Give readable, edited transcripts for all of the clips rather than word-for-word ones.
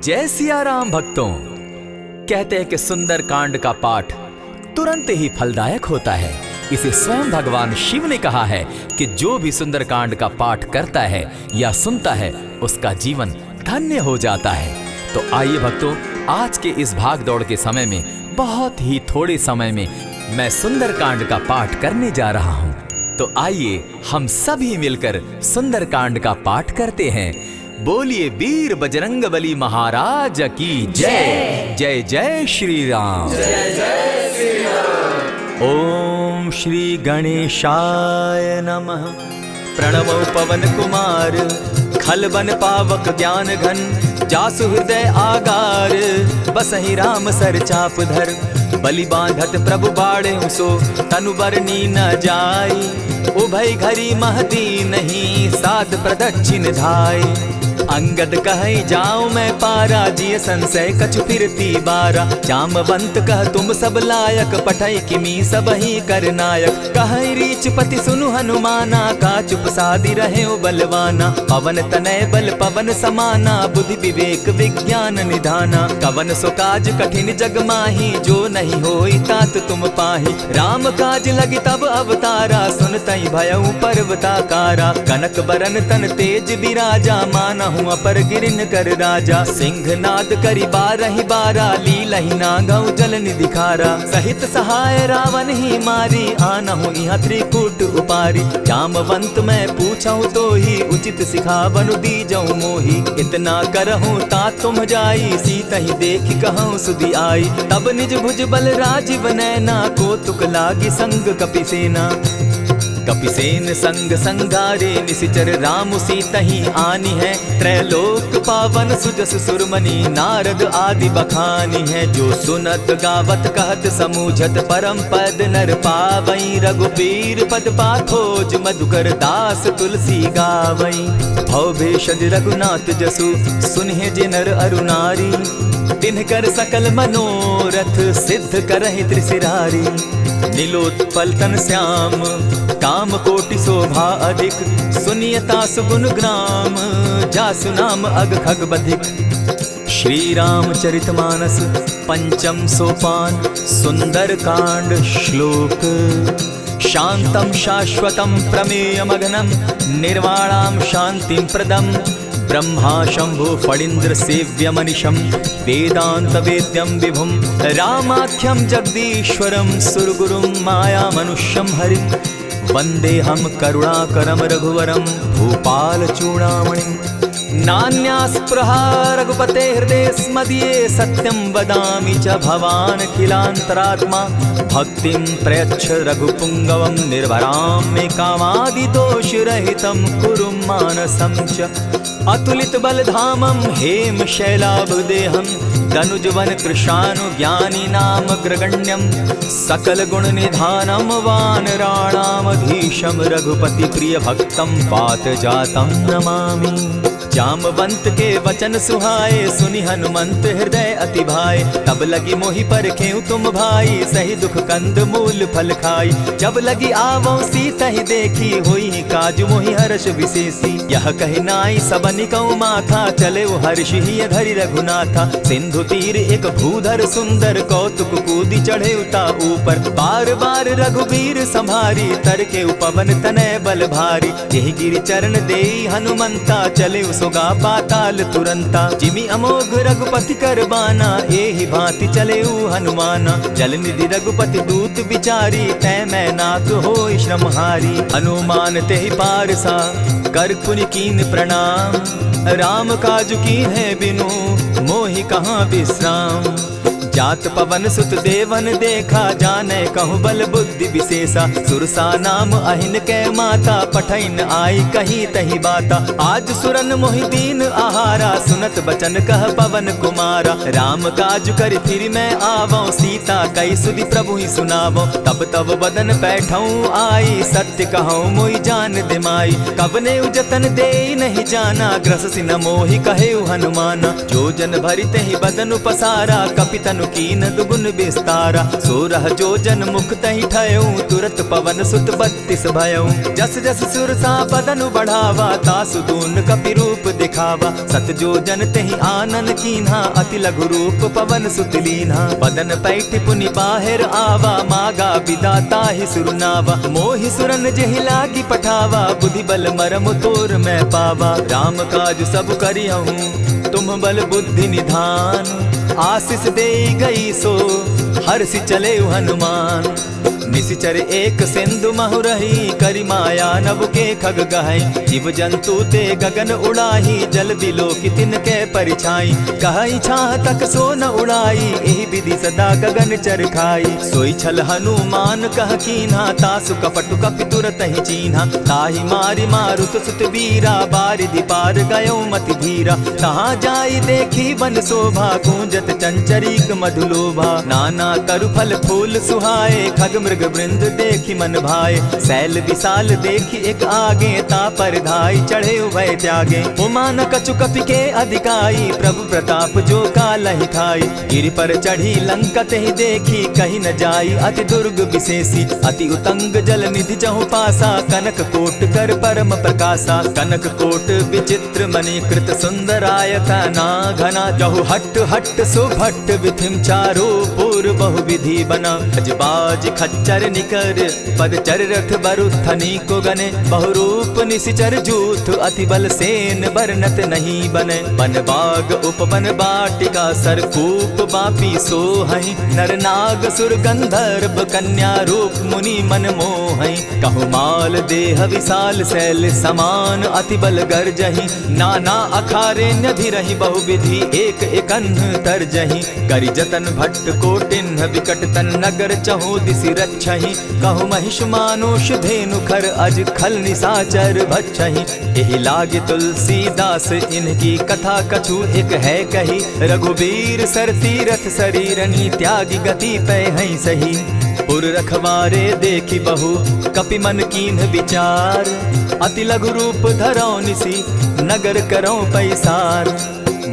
जय सिया राम भक्तों। कहते हैं कि सुंदर कांड का पाठ तुरंत ही फलदायक होता है। इसे स्वयं भगवान शिव ने कहा है कि जो भी सुंदर कांड का पाठ करता है या सुनता है उसका जीवन धन्य हो जाता है। तो आइए भक्तों, आज के इस भाग दौड़ के समय में बहुत ही थोड़े समय में मैं सुंदर कांड का पाठ करने जा रहा हूँ। तो आइए हम सभी मिलकर सुंदर कांड का पाठ करते हैं। बोलिए वीर बजरंगबली महाराज की जय। जय जय श्री राम। जय जय श्री राम। ओम श्री गणेशाय नमः। प्रणवो पवन कुमार खलबन पावक ज्ञान घन, जासु हृदय आगार बसहि राम सर चाप धर। बलि बांधत प्रभु बाढ़े सो तनु बरनी न जाई, उभय घरी महदी नहीं साध प्रदक्षिण धाई। अंगद कहे जाऊं मैं पारा, जिय संशय कछु फिरती बारा। जामवंत कह तुम सब लायक, पठै किमी सब ही कर नायक। कहे रीच पति सुनु हनुमाना, का चुप सादी रहे बलवाना। पवन तनय बल पवन समाना, बुद्धि विवेक विज्ञान निधाना। कवन सो काज कठिन जग माही, जो नहीं होई तात तुम पाही। राम काज लगी तब अवतारा, सुनतई भयउ पर्वताकारा। कनक बरन तन तेज बिराजा, माना अपर गिरिन कर राजा। सिंह नाद करी बारहि बारा, लीलहि नागौ जल निधि खारा। सहित सहाय रावण ही मारी, आनहु इहाँ त्रिकूट उपारी। जामवंत मैं पूछऊं तो ही, उचित सिखावनु दीजऊं मोही। इतना करहूं ता तुम जाई, सीतहि देखि कहूं सुधि आई। तब निज भुज बल राजीव नैना, कौतुक लागी संग कपिसेना। कपिसेन संग संगारे, निशिचर राम सीतहि आनी है। त्रैलोक पावन सुजस सुरमणि, नारद आदि बखानी है। जो सुनत गावत कहत समूझत, परम पद नर पावई। रघुबीर पद पाखोज, मधुकर दास तुलसी गावई। भव भेषज रघुनाथ जसु, सुनिहे जे नर अरु नारी। तिनकर सकल मनोरथ, सिद्ध करहि त्रिशिरारी। नीलोत्पल तन श्याम, काम कोटि शोभा अधिक। सुनियता सुगुन ग्राम, जासु नाम अग खग बधिक। श्री रामचरित मानस पंचम सोपान, सुंदर कांड श्लोक। शांतम शाश्वतम प्रमेयमग्नं, निर्वाणां शांतिं प्रदम्। ब्रह्मा शंभु फणीन्द्र सेव्य मनिशं, वेदांत वेद्यं विभुं। रामाख्यं जगदीश्वरं, सुरगुरुं माया मनुष्यं हरिं। वंदेहं करुणाकरं रघुवरं, भूपाल चूड़ामणिं। नान्यास्पृहा रघुपते हृदये स्मदीये, सत्यं वदामि च भवान् खिलान्तरात्मा। भक्तिं प्रयच्छ रघुपुङ्गवं, निर्भरां मे कामादिदोषरहितं कुरु मानसं च। अतुलित बलधामं हेम शैलाभदेहं, दनुजवन कृशानु ज्ञानी नामग्रगण्यं। सकल गुण निधानं वानराणामधीशं, रघुपति प्रिय भक्तं पातजातं नमामि। जामवंत के वचन सुहाए, सुनि हनुमंत हृदय अति भाए। तब लगी मोहि परखेउ तुम भाई, सही दुख कंद मूल फल खाई। जब लगी आवो सीतहि देखी, होई काज मोहि हर्ष विशेषी। यह कहि नाई सबनि कौ माथा, चले हर्षि हिय धरि रघुनाथा। सिंधु तीर एक भूधर सुंदर, कौतुक कूदी चढ़े उता ऊपर। बार बार रघुबीर संभारी, तर के उपवन तनय बल भारी। यही गिरि चरण देई हनुमंता, चले सोगा पाताल तुरंता। जिमि अमोघ रघुपति कर बाना, एहि भांति चले हनुमाना। जल निधि रघुपति दूत विचारी, तै मैं नाथ होई श्रमहारी। हनुमान तेहि पारसा, कर पुनि कीन प्रणाम। राम काज कीन है बिनु, मोहि कहाँ विश्राम। जात पवन सुत देवन देखा, जाने कहूँ बल बुद्धि विशेषा। सुरसा नाम अहिन कै माता, पठैन आई कहीं तही बाता। आज सुरन मोहि दीन आहारा, सुनत बचन कह पवन कुमारा। राम काज कर फिर मैं आवऊं, सीता कई सुधि प्रभु ही सुनावो। तब तब बदन बैठऊं आई, सत्य कहूँ मोहि जान दिमाई। कबने उजतन दे नहीं जाना, ग्रस सिन मोहि कहे हनुमाना। जो जन भरित ही बदन पसारा, कपितन धनु कीन दुगुन विस्तारा। 16 जोजन मुख तहि ठयऊ, तुरत पवन सुत 32 भयऊ। जस जस सुरसा बदनु बढ़ावा, तासु दून कपि रूप दिखावा। 7 जोजन तेहि आनन कीन्हा, अति लघु रूप पवन सुत लीन्हा। बदन पैठ पुनि बाहिर आवा, मागा बिदा ताहि सुरनावा। मोहि सुरन जेहि लागी पठावा, बुद्धि बल मरम तोर मैं पावा। राम काज सब करियहूँ, तुम बल बुद्धि निधान। आशीष दे गई सो हर्षि चले हनुमान। निशिचर एक सिंधु महु रही, करि माया नभ के खग गहई। जीव जंतु ते गगन उड़ाही, जल बिलो की तिनके परिछाई। कहई छाह तक सो न उड़ाई, एहि विधि सदा गगन चर खाई। सोई छल हनुमान कह कीन्हा, तासु कपटु कपि तुरत ही चीन्हा। ताहि मारि मारुत सुत वीरा, बारिधि पार गयो मति धीरा। तहाँ जाई देखी वन शोभा, गूंजत चंचरीक मधुलोभा। नाना तरु फल फूल सुहाए, खग मृग वृंद देखी मन भाए। सैल विशाल देखी एक आगे, ता पर धाई चढ़े उभय त्यागे। उमान कछु कपि के अधिकाई, प्रभु प्रताप जो कालहि खाई। गिरि पर चढ़ी लंका तेहि देखी, कही न जाई अति दुर्ग विशेषी। अति उतंग जल निधि चहु पासा, कनक कोट कर परम प्रकाशा। कनक कोट विचित्र मणि कृत सुंदरायता ना घना। जहु हट हट सुभट विधिम चारो पूर बहु विधि बना। अजबाज खच्चर निकर पद चर रथ बरुथनी को गने। बहुरूप निशिचर जूथ, अति बल सेन बरनत नहीं बने। बन बाग उपवन बाटिका, सरकूप बापी सोहई। नर नाग सुर गंधर्व कन्या, रूप मुनि मन मोहई। कहु माल देह विशाल शैल समान, अति बल गर्जही। नाना अखारे न्यधिरहि बहुविधि, एक एकन्ह तरजही। करि जतन भट्ट कोटिन्ह, विकट तन नगर चहु दिसि रक्षहि। कहु महिष मानुष धेनु खर, अज खल निशाचर भक्षहि। एहि लागे तुलसीदास, इनकी कथा कछु एक है कही। रघुबीर सर तीरथ शरीरनी, त्यागी गति पै हई सही। पुर रखवारे देखी बहु, कपि मन कीन्ह विचार। अति लघु रूप धरौ निसी, नगर करौ पैसार।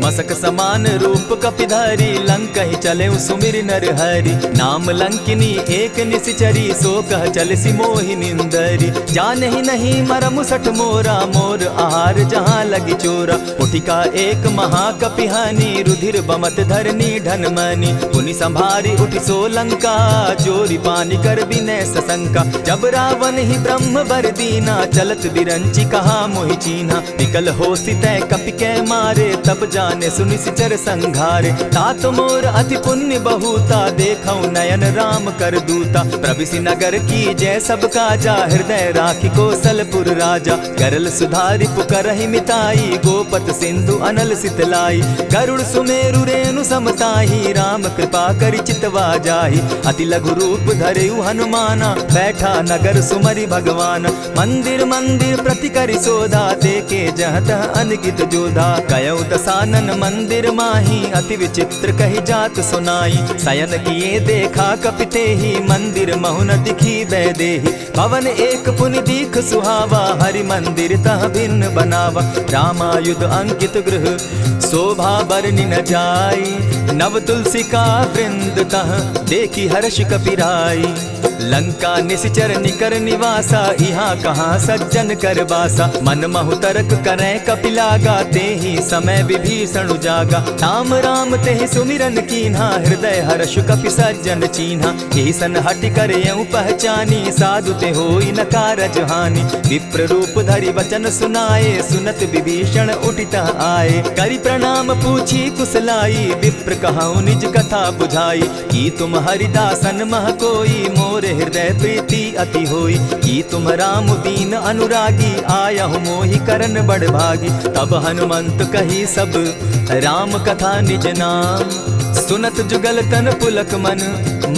मसक समान रूप कपिधारी, लंकहि चले सुमिर नर हरि। नाम लंकिनी एक निशिचरी, सो कह चल सी मोहि निंदरी। जानहि नहीं मरम सठ मोरा, मोर आहार जहाँ लगी चोरा। उठिका एक महाकपिहानी, रुधिर बमत धरनी ढन मनी। पुनि संभारी उठि सो लंका, जोरी पानी कर बिनै सशंका। जब रावण ही ब्रह्म बर दीना, चलत बिरंची कहा मोहि चीन्हा। निकल होसी तै कपि कै मारे, तब जाने सुनिशिचर संघारे। तात मोर अति पुण्य बहुता, देखऊं नयन राम कर दूता। प्रविशि नगर की जय सब काजा, हृदय राखी कौशलपुर राजा। करल सुधारि पुकरहि मिताई, गोपत सिंधु अनल सितलाई। गरुड़ सुमेरु रेणु समताही, राम कृपा करि चितवा जाहि। अति लघु रूप धरेउ हनुमाना, बैठा नगर सुमरि भगवान। मंदिर मंदिर प्रति करि सोधा, देखे जहत अनगित जोधा। कयउ दसानन मंदिर माही, अति विचित्र कही जात सुनाई। शयन किए देखा कपिते ही, मंदिर महु न दिखी वैदेही। भवन एक पुनि दीख सुहावा, हरि मंदिर तह भिन्न बनावा। रामायुध अंकित गृह, शोभा बरनि न जाई। नव तुलसी का वृंद तह, देखी हर्ष कपिराई। लंका निशिचर निकर निवासा, यहाँ कहाँ सज्जन कर बासा। मन महु तरक करै कपिलागा, तेहि समय विभीषण जागा। राम राम तेहि सुमिरन कीन्हा, हृदय हर्ष कपि सज्जन चीन्हा। एहि सन हटि कर यूं पहचानी, साधु ते होई न कारज हानि। विप्र रूप धरि वचन सुनाए, सुनत विभीषण उठितः आए। करि प्रणाम पूछी कुशलाई, विप्र कहऊँ निज कथा बुझाई। की तुम हरिदासन मह कोई, मोर हृदय प्रीति अति होई। की तुम राम दीन अनुरागी, आयहु मोहि करन बड़ भागी। तब हनुमंत कही सब राम कथा निज नाम। सुनत जुगल तन पुलक मन,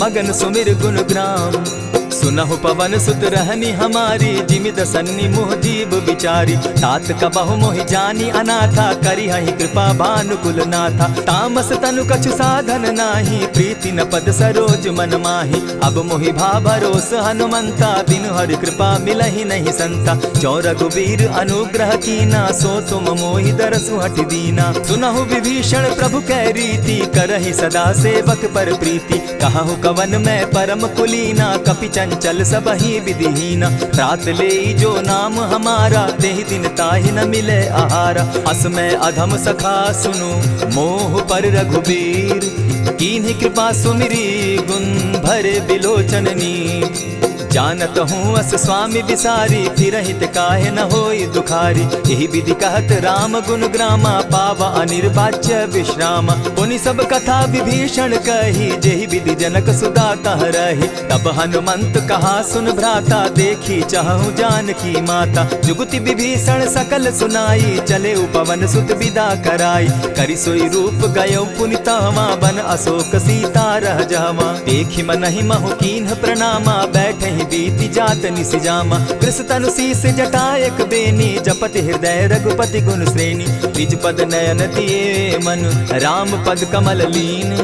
मगन सुमिर गुण ग्राम। सुनहु पवन सुत रहनी हमारी, जिमित सन्नी मुह जीव बिचारी। तात कबहु मोहि जानी अनाथा, करी हहि कृपा भानुकुल नाथा। तामस तनु कछु साधन नाही, प्रीति न पद सरोज मन माही। अब मोहि भा भरोस हनुमंता, बिनु हरि कृपा मिलहि नहीं संता। जो रघुबीर अनुग्रह कीना, सो तुम मोहि दरसु हठि दीना। सुनहु विभीषण प्रभु कै रीति, करहि सदा सेवक पर प्रीति। कहु कवन मैं परम कुलीना, कपि चंचल सबहि विधिहीना। त्रात लेई जो नाम हमारा, तेहि दिन ताहि न मिले आहारा। अस मैं अधम सखा सुनु, मोह पर रघुबीर। कीन्हि कृपा सुमिरी, गुण भरे बिलोचन नीर। जानत हूँ अस स्वामी बिसारी, फिरहित काहे न होई दुखारी। यही विधि कहत राम गुण ग्रामा, पावा अनिर्वाच्य विश्रामा। पुनि सब कथा विभीषण कही, जेहि विधि जनक सुदा तह रही। तब हनुमंत कहा सुन भ्राता, देखी चाहूँ जानकी माता। जुगति विभीषण सकल सुनाई, चले पवन सुत विदा कराई। करि सोई रूप गयो पुनि तहवा, बन अशोक सीता रह जावा। देखी मनहि महु कीन्ह प्रणामा, बैठे बीति जात निसिजामा। कृष तनु शीस जटायक बेनी, जपति हृदय रघुपति गुण श्रेणी। निज पद नयन दिए मन, राम पद कमल लीन।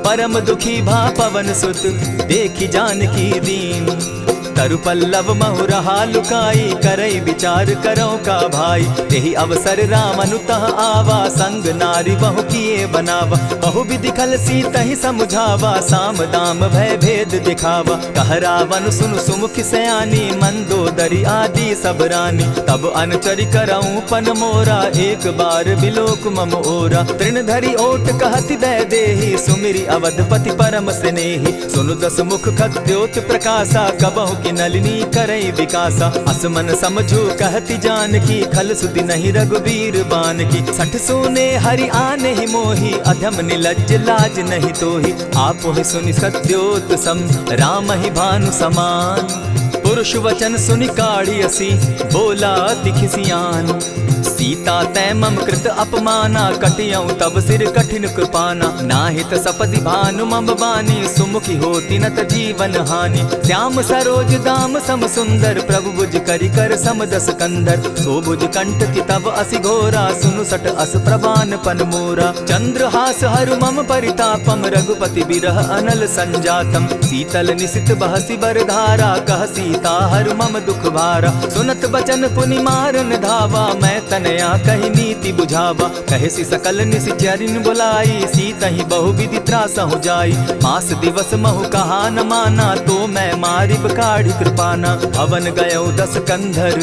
परम दुखी भा पवन सुत, देखी जानकी दीन। तरु पल्लव महु रहा लुकाई, करई विचार करो का भाई। यही अवसर राम अनुतः आवा, संग नारी बहु किए बनावा। बहु विधि खल सीतहि समुझावा, साम दाम भय भेद दिखावा। कह रावण सुन सुमुखि सयानी, मंदोदरी आदि सब रानी। तब अनुचरि करऊं पन मोरा, एक बार बिलोक मम ओरा। तृण धरि ओट कहति दय देहि, सुमिरि अवधपति परम स्नेही। सुनु दस मुख खद्योत प्रकाशा, कबहु नलिनी करई विकासा। असमन समझो कहति जानकी, खल सुधि नहीं रघुबीर बान की। सठ सोने हरि आने ही मोही, अधम निलज्ज लाज नहीं तोही। आपो ही सुनि सत्योत सम, राम ही भानु समान। पुरुष वचन सुनि काढ़ी असी, बोला अति खिसियान। सीता तै मम कृत अपमाना, कटियऊं तब सिर कठिन कृपाना। नाहित सपदि भानु मम बानी, सुमुखी होती नत जीवन हानि। श्याम सरोज दाम सम सुंदर, प्रभु बुझ करि कर सम दस कंधर। सो बुझ कंठ की तब असि घोरा, सुनु सट अस प्रभान पन मोरा। चंद्रहास हरु मम परितापम, रघुपति बिरह अनल संजातम। शीतल निसित बहसी बरधारा, कह सीता हरु मम दुख भारा। सुनत बचन पुनि मारन धावा, मैं तनया कही नीति बुझावा। कहे सकल निश्चरिन बुलाई, सीतहि बहु विधि त्रास हो जाई। मास दिवस महु कहा न माना, तो मैं मारिब काढ़ी कृपाना। भवन गयो 10 कंधर,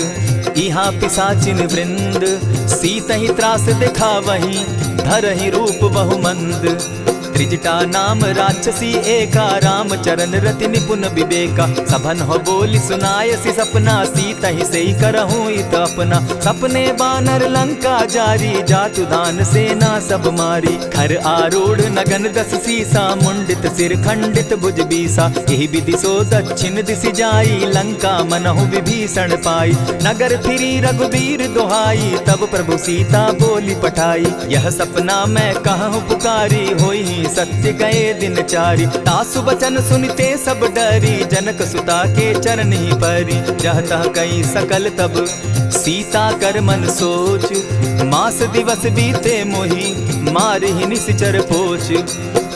इहाँ पिशाचिन वृंद। सीतहि त्रास दिखावहि, धरहि रूप बहु मंद। त्रिजटा नाम राक्षसी एका, राम चरण रति निपुण विवेका। सभन हो बोली सुनायसी सपना, सीतहि सेई करहूँ इत अपना। सपने बानर लंका जारी, जातु दान सेना सब मारी। खर आरूढ़ नगन 10 सीसा, मुंडित सिर खंडित भुज बीसा। यही विधि सो दक्षिण दिशि जाई, लंका मनहु विभीषण पाई। नगर फिरी रघुबीर दुहाई, तब प्रभु सीता बोली पठाई। यह सपना मैं कहूँ पुकारी, होई सत्य गए दिन चारी। तासु बचन सुनते सब डरी, जनक सुता के चरण ही परी। जहता कई सकल तब सीता कर मन सोच, मास दिवस बीते मोही, मारे ही निश्चर पोच।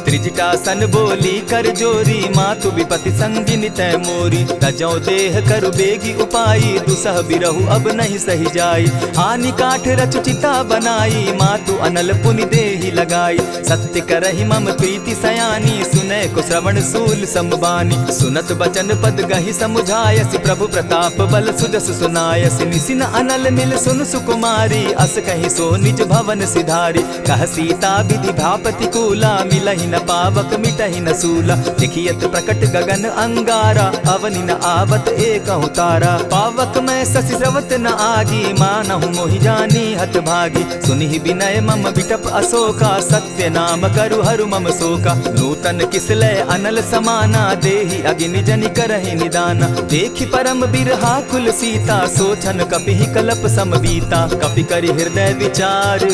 त्रिजटा सन बोली कर जोरी, मातु विपति संगिनी तै मोरी। तजौ देह करु बेगी उपाई, दुसह बिरहु अब नहीं सही जाई। हानि काठ रचु चिता बनाई, मातु अनल पुनि देहि लगाई। सत्य करहि मम प्रीति सयानी, सुनै को श्रवण सूल संबानी। सुनत बचन पद गहि समुझायसि, प्रभु प्रताप बल सुजस सुनायसि। निसिन अनल मिल सुन सुकुमारी, अस कहि सो निज भवन सिधारी। कह सीता विधि भापति कूला, मिलहि न पावक मिटहि न सूला। लिखियत प्रकट गगन अंगारा, अवनि न आवत एकहु तारा। पावक मैं शशि स्रवत न आगी, मानहु मोहि जानी हत भागी। सुनिहि विनय मम बिटप अशोका, सत्य नाम करु हरु मम शोका। नूतन किसलय अनल समाना, देहि अगिनि जनि करहि निदाना। देखि परम बिरहा कुल सीता, सोचन कपिहि कलप सम बीता। कपि करि हृदय विचार,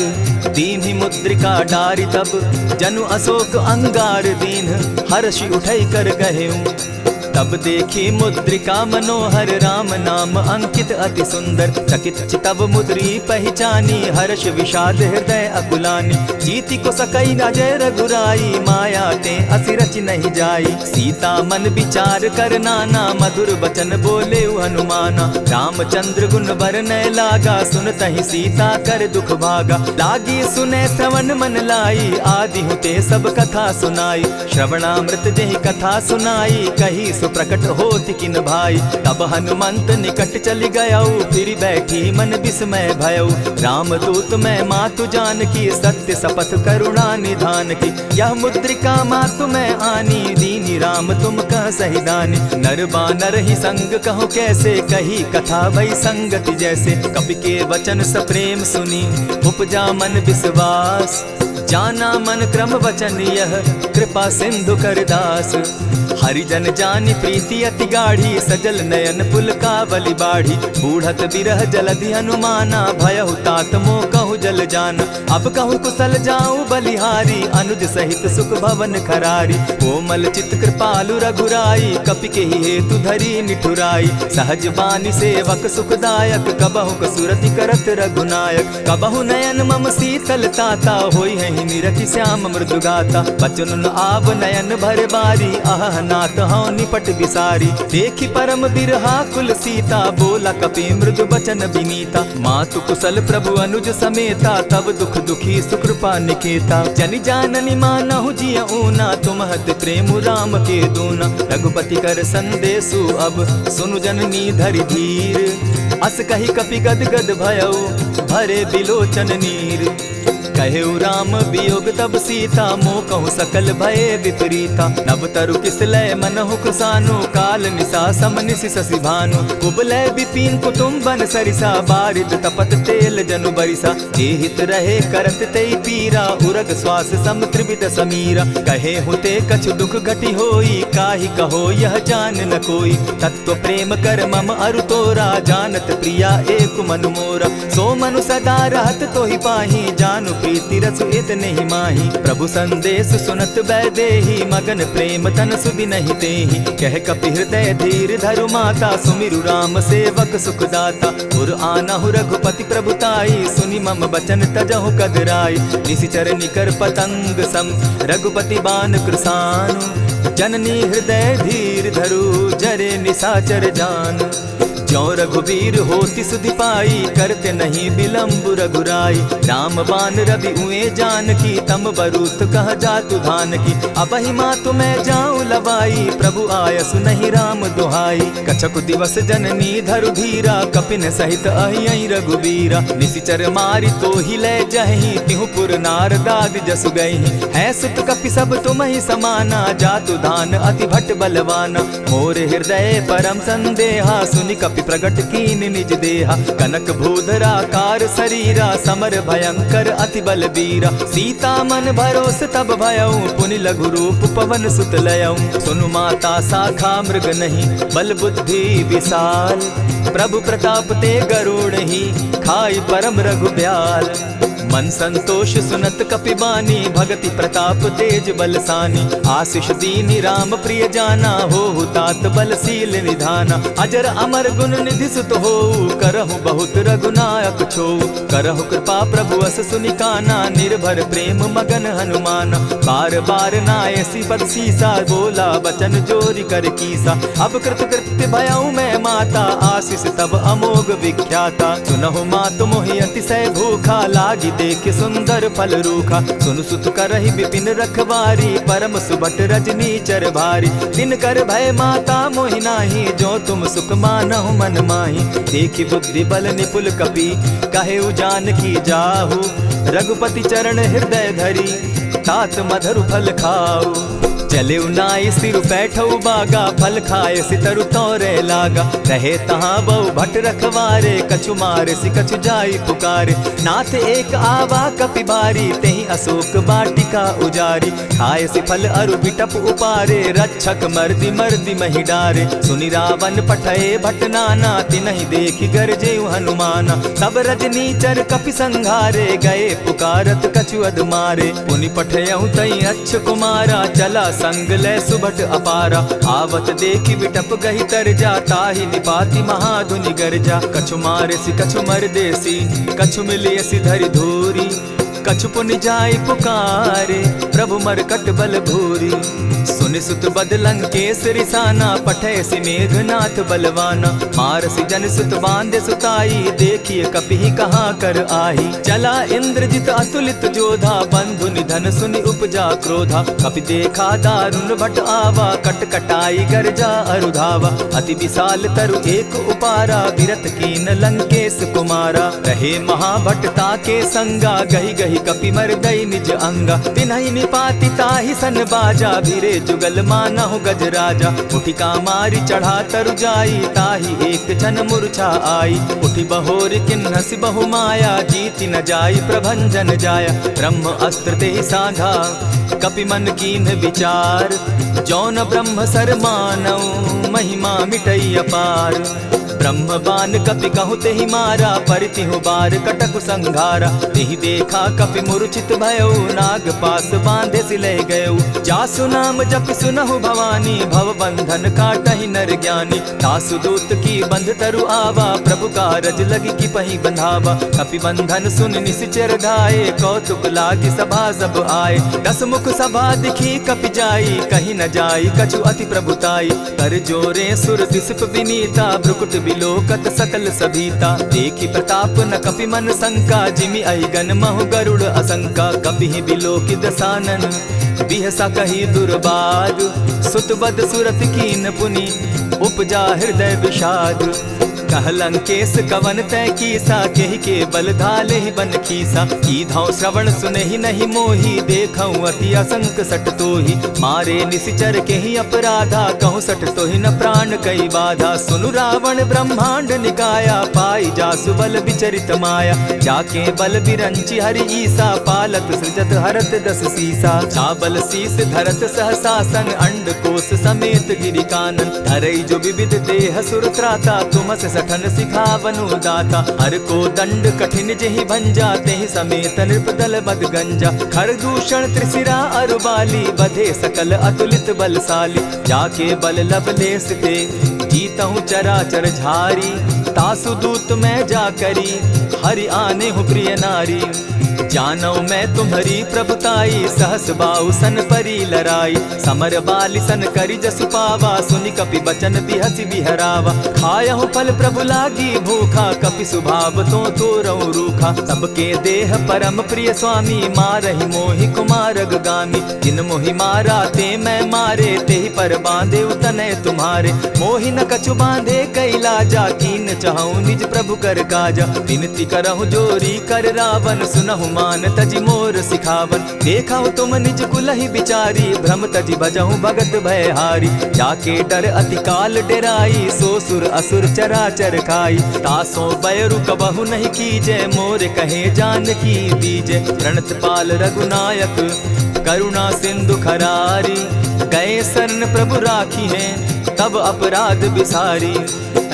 दीन्हि मुद्रिका डारि। तब जनु अशोक अंगार दीन, हर्षि उठै कर गहेऊ। तब देखी मुद्रिका मनोहर राम नाम अंकित अति सुंदर। चकित चितव मुद्री पहचानी हर्ष विषाद हृदय अकुलानी। जीति को सकई अजय रघुराई माया ते असि रचि नहीं जाई। सीता मन विचार कर नाना मधुर बचन बोले हनुमाना। रामचंद्र गुण बरनय लागा सुनतहि सीता कर दुख भागा। लागी सुने श्रवण मन लाई आदि हुते सब कथा सुनाई। श्रवणामृत जेहि कथा सुनाई कही सुप्रकट होति किन भाई। तब हनुमंत निकट चली गयऊ फिर बैठी मन विस्मय भयऊ। रामदूत मैं मातु जान की सत्य शपथ करुणा निधान की। यह मुद्रिका मातु मैं आनी दीनी राम तुम कह सही दानी। नर बानर ही संग कहो कैसे कही कथा भई संगति जैसे। कपि के वचन सप्रेम सुनी उपजा मन विश्वास। जाना मन क्रम वचन यह कृपा सिंधु कर दास। हरिजन जानी प्रीति अति गाढ़ी सजल नयन पुलकावली बाढ़ी। बूढ़त बिरह जलधि हनुमाना भयहु तात मोह कहु जल जाना। अब कहु कुशल जाऊं बलिहारी अनुज सहित सुख भवन खरारी। कोमल चित कृपालु रघुराई कपि के ही हेतु धरी निठुराई। सहज बानी सेवक सुखदायक कबहु कसुरति करत रघुनायक। कबहु नयन मम शीतल ताता होई है निरखि श्याम मृदु गाता। बचन आब नयन भर बारी आह नाथ हूँ निपट बिसारी। देखी परम बिरहा कुल सीता बोला कपि मृदु बचन विनीता। मातु कुशल प्रभु अनुज समेता तब दुख दुखी सुकृपा निकेता। जनि जाननी मानहु जिय ऊना तुम हत प्रेम राम के दूना। रघुपति कर संदेशु अब सुनु जननी धरि धीर। अस कही कपि गद गद भयऊ भरे बिलोचन नीर। कहेउ राम वियोग तब सीता मोह कहूँ सकल भये विपरीता। नव तरु किस लय मनहु कृसानु काल निशा समनिशि शशि भानु। कुबलय विपिन कुटुम्बन सरिसा बारिद तपत तेल जनु बरिसा। जे हित रहे करत तेई पीरा उरग श्वास सम त्रिविध समीरा। कहे हुते कछु दुख घटी होई काहि कहो यह जान न कोई। तत्व प्रेम कर मम अरु तोरा जानत प्रिया एक मनु मोरा। सो मनु सदा रहत तोहि पाही जानु प्रीति रसु इतने ही माही। प्रभु संदेश सुनत बैदेही मगन प्रेम तन सुधि नहीं तेहि। कह कपि हृदय धीर धरु माता सुमिरु राम सेवक सुखदाता। उर आनहु रघुपति प्रभुताई सुनि मम बचन तजहु कदराई। निशिचर निकर पतंग सम रघुपति बान कृसानु। जननी हृदय धीर धरु जरे निशाचर जान। ज्यों रघुवीर होति सुधि पाई करते नहीं विलम्ब रघुराई। राम बान रवि उए जान की तम बरूत कह जातु धान की। अबहि मातु मैं जाऊं लवाई प्रभु आयसु नहीं राम दुहाई। कछक दिवस जननी धरु धीरा कपिन सहित अहियहि रघुवीरा। निशिचर मारी तो ही ले जहि तिहु पुर नार दाग जसु गई। है सुत कपि सब तुम ही समाना जातु धान अति भट बलवाना। मोर हृदय परम संदेहा सुनि कपि प्रगट कीन निज देहा। कनक भूधरा कार शरीरा समर भयंकर अति बलबीरा। सीता मन भरोस तब भयऊ पुनि लघु रूप पवन सुत लयऊ। सुनु माता शाखा मृग नहीं बल बुद्धि विशाल। प्रभु प्रताप ते गरुड़ ही खाई परम रघु ब्याल। मन संतोष सुनत कपि बानी भगति प्रताप तेज बलसानी। आशीष दीनी राम प्रिय जाना हो तात बलशील निधाना। अजर अमर गुण निधि सुत हो करहु बहुत रघुनायक छो। करहु कृपा प्रभु अस सुनि काना निर्भर प्रेम मगन हनुमाना। बार बार नायसी पद सीसा बोला बचन जोरी कर कीसा। अब कृत कृत्य भयऊ मैं माता आशीष तब अमोघ विख्याता। सुनहु मातु मोहि अतिशय भूखा लागी देख सुंदर फल रूखा। सुन सुत करहि विपिन रखवारी परम सुबट रजनी चर भारी। दिन कर भय माता मोहि नाही जो तुम सुख मानहु मन माही। देखि बुद्धि बल निपुल कपि कहेउ जानकी जाहु। रघुपति चरण हृदय धरी तात मधुर फल खाऊ। चले नाई सिर बैठऊ बागा फल खाए सितरु तोरे लागा। रहे तहाँ बहु भट रखवारे कछु मारे सि कछु जाई पुकारे। नाथ एक आवा कपि बारी तेहि अशोक बाटिका उजारी। खाए सि फल अरु बिटप उपारे रक्षक मर्दि मर्दि महि डारे। सुनि रावण पठये भट नाना तिनहि देखि गरजेउ हनुमाना। तब रजनीचर कपि संघारे गए पुकारत कछु अध मारे। पुनि पठयउ तई अच्छ कुमारा चला संग ले सुभट अपारा। आवत देखी बिटप गही तर जा, ताहि निपाति महाधुनि गर्जा। कछु मारेसी कछु मर देसी, कछु मिलियसी धरि धूरी। कछु पुनि जाय पुकारे, प्रभु मरकट बल भूरी। सुनि सुत बद लंकेश रिसाना, पठैसी मेघनाथ बलवाना। मारसी जन सुत बांधे सुताई, देखिए कपि कहाँ कर आही। चला इंद्रजित अतुलित जोधा, बंधु निधन सुनि उपजा क्रोधा। कपि देखा दारुण भट आवा, कट कटाई गर्जा अरुधावा। अति विशाल तरु एक उपारा, विरत कीन लंकेश कुमारा। रहे महाभटता के संगा, गही गही कपि मर्दई निज अंगा। तिन्हि निपाति ताहि सन बाजा, भीरे जुगल मानहु गजराजा। उठिका मारी चढ़ा तरु जाई, ताहि एक क्षण मूर्छा आई। उठि बहोर किन्हसि बहु माया, जीति न जाई प्रभंजन जाया। ब्रह्म अस्त्र तेहि साधा, कपि मन कीन्ह विचार। जौन ब्रह्म सर मानऊ, महिमा मिटई अपार। ब्रह्म बान कपि कहु तेहि मारा, परितिहु बार कटकु संघारा। तेहि देखा कपि मूर्छित भयउ, नाग पास बांधे सिले गयउ। जासु नाम जपि सुनहु भवानी, भव बंधन काटहि नर ज्ञानी। तासु दूत की बंध तरु आवा, प्रभु कारज लगी की पहि बंधावा। कपि बंधन सुन निसिचर धाये, कौतुक लागी सभा सब आए। दस मुख सभा दिखी कपि जाई, कहीं न जाई कछु अति प्रभुताई। कर जोरे सुर दिसप विनीता, भ्रुकुट बिलोकत सकल सभीता। देखी प्रताप न कपि मन शंका, जिमि अहिगन महु गरुड़ असंका। कपि बिलोकि दसानन, बिहसा कही दुर्बाद। सुत बद सुरत कीन पुनि, उपजा हृदय विषाद। कह लंकेश कवन तय कीसा, केहि के बल धाले ही बन खीसा। कीधौ श्रवण सुने ही नहीं मोही, देखऊं अति असंक सट तोही। मारे निसिचर के ही अपराधा, कहूँ सट तो ही न प्राण कई बाधा। सुनु रावण ब्रह्मांड निकाया, पाई जासु बल विचरित माया। जाके बल बिरंची हरि ईसा, पालत सृजत हरत दस सीसा। चाबल शीस धरत सहसासन, अंड कोश समेत गिरि कानन। धरई जो विविध देह सुर त्राता, तुमस सठन सिखावनु दाता। हर को दंड कठिन जेहि भंजा, तेहि समेत नृपदल बद गंजा। खर दूषण त्रिशिरा अरुबाली, बधे सकल अतुलित बलशाली। जाके बल लवलेस ते, जीतहु चराचर झारी। तासु दूत मैं जा करी, हरि आने हूँ प्रिय नारी। जानौ मैं तुम्हारी प्रभुताई, सहस बाहु सन परी लराई। समर बाली सन करि जसु पावा, सुनि कपि बचन बिहसि बिहरावा। खायहु फल प्रभु लागी भूखा, कपि सुभाव तो तोरऊ रूखा। सबके देह परम प्रिय स्वामी, मारहि मोहि कुमारग गामी। जिन मोहि मारा ते मैं मारे, तेहि पर बांधे उतने तुम्हारे। मोहि न कछु बांधे कैलाजा, कीन चाहूं निज प्रभु कर काजा। विनती करहु जोरी कर रावण, सुनहु मान तजि मोर सिखावन। देखा तुम निज कुलहि बिचारी, भ्रम तजि भजहु भगत भयहारी। जाके डर अति काल डेराई, सो सुर असुर चराचर खाई। तासो बैरु कबहु नहीं कीजे, मोर कहे जानकी दीजे। प्रणत पाल रघुनायक, करुणा सिंधु खरारी। गए शरण प्रभु राखी हैं, तब अपराध बिसारी।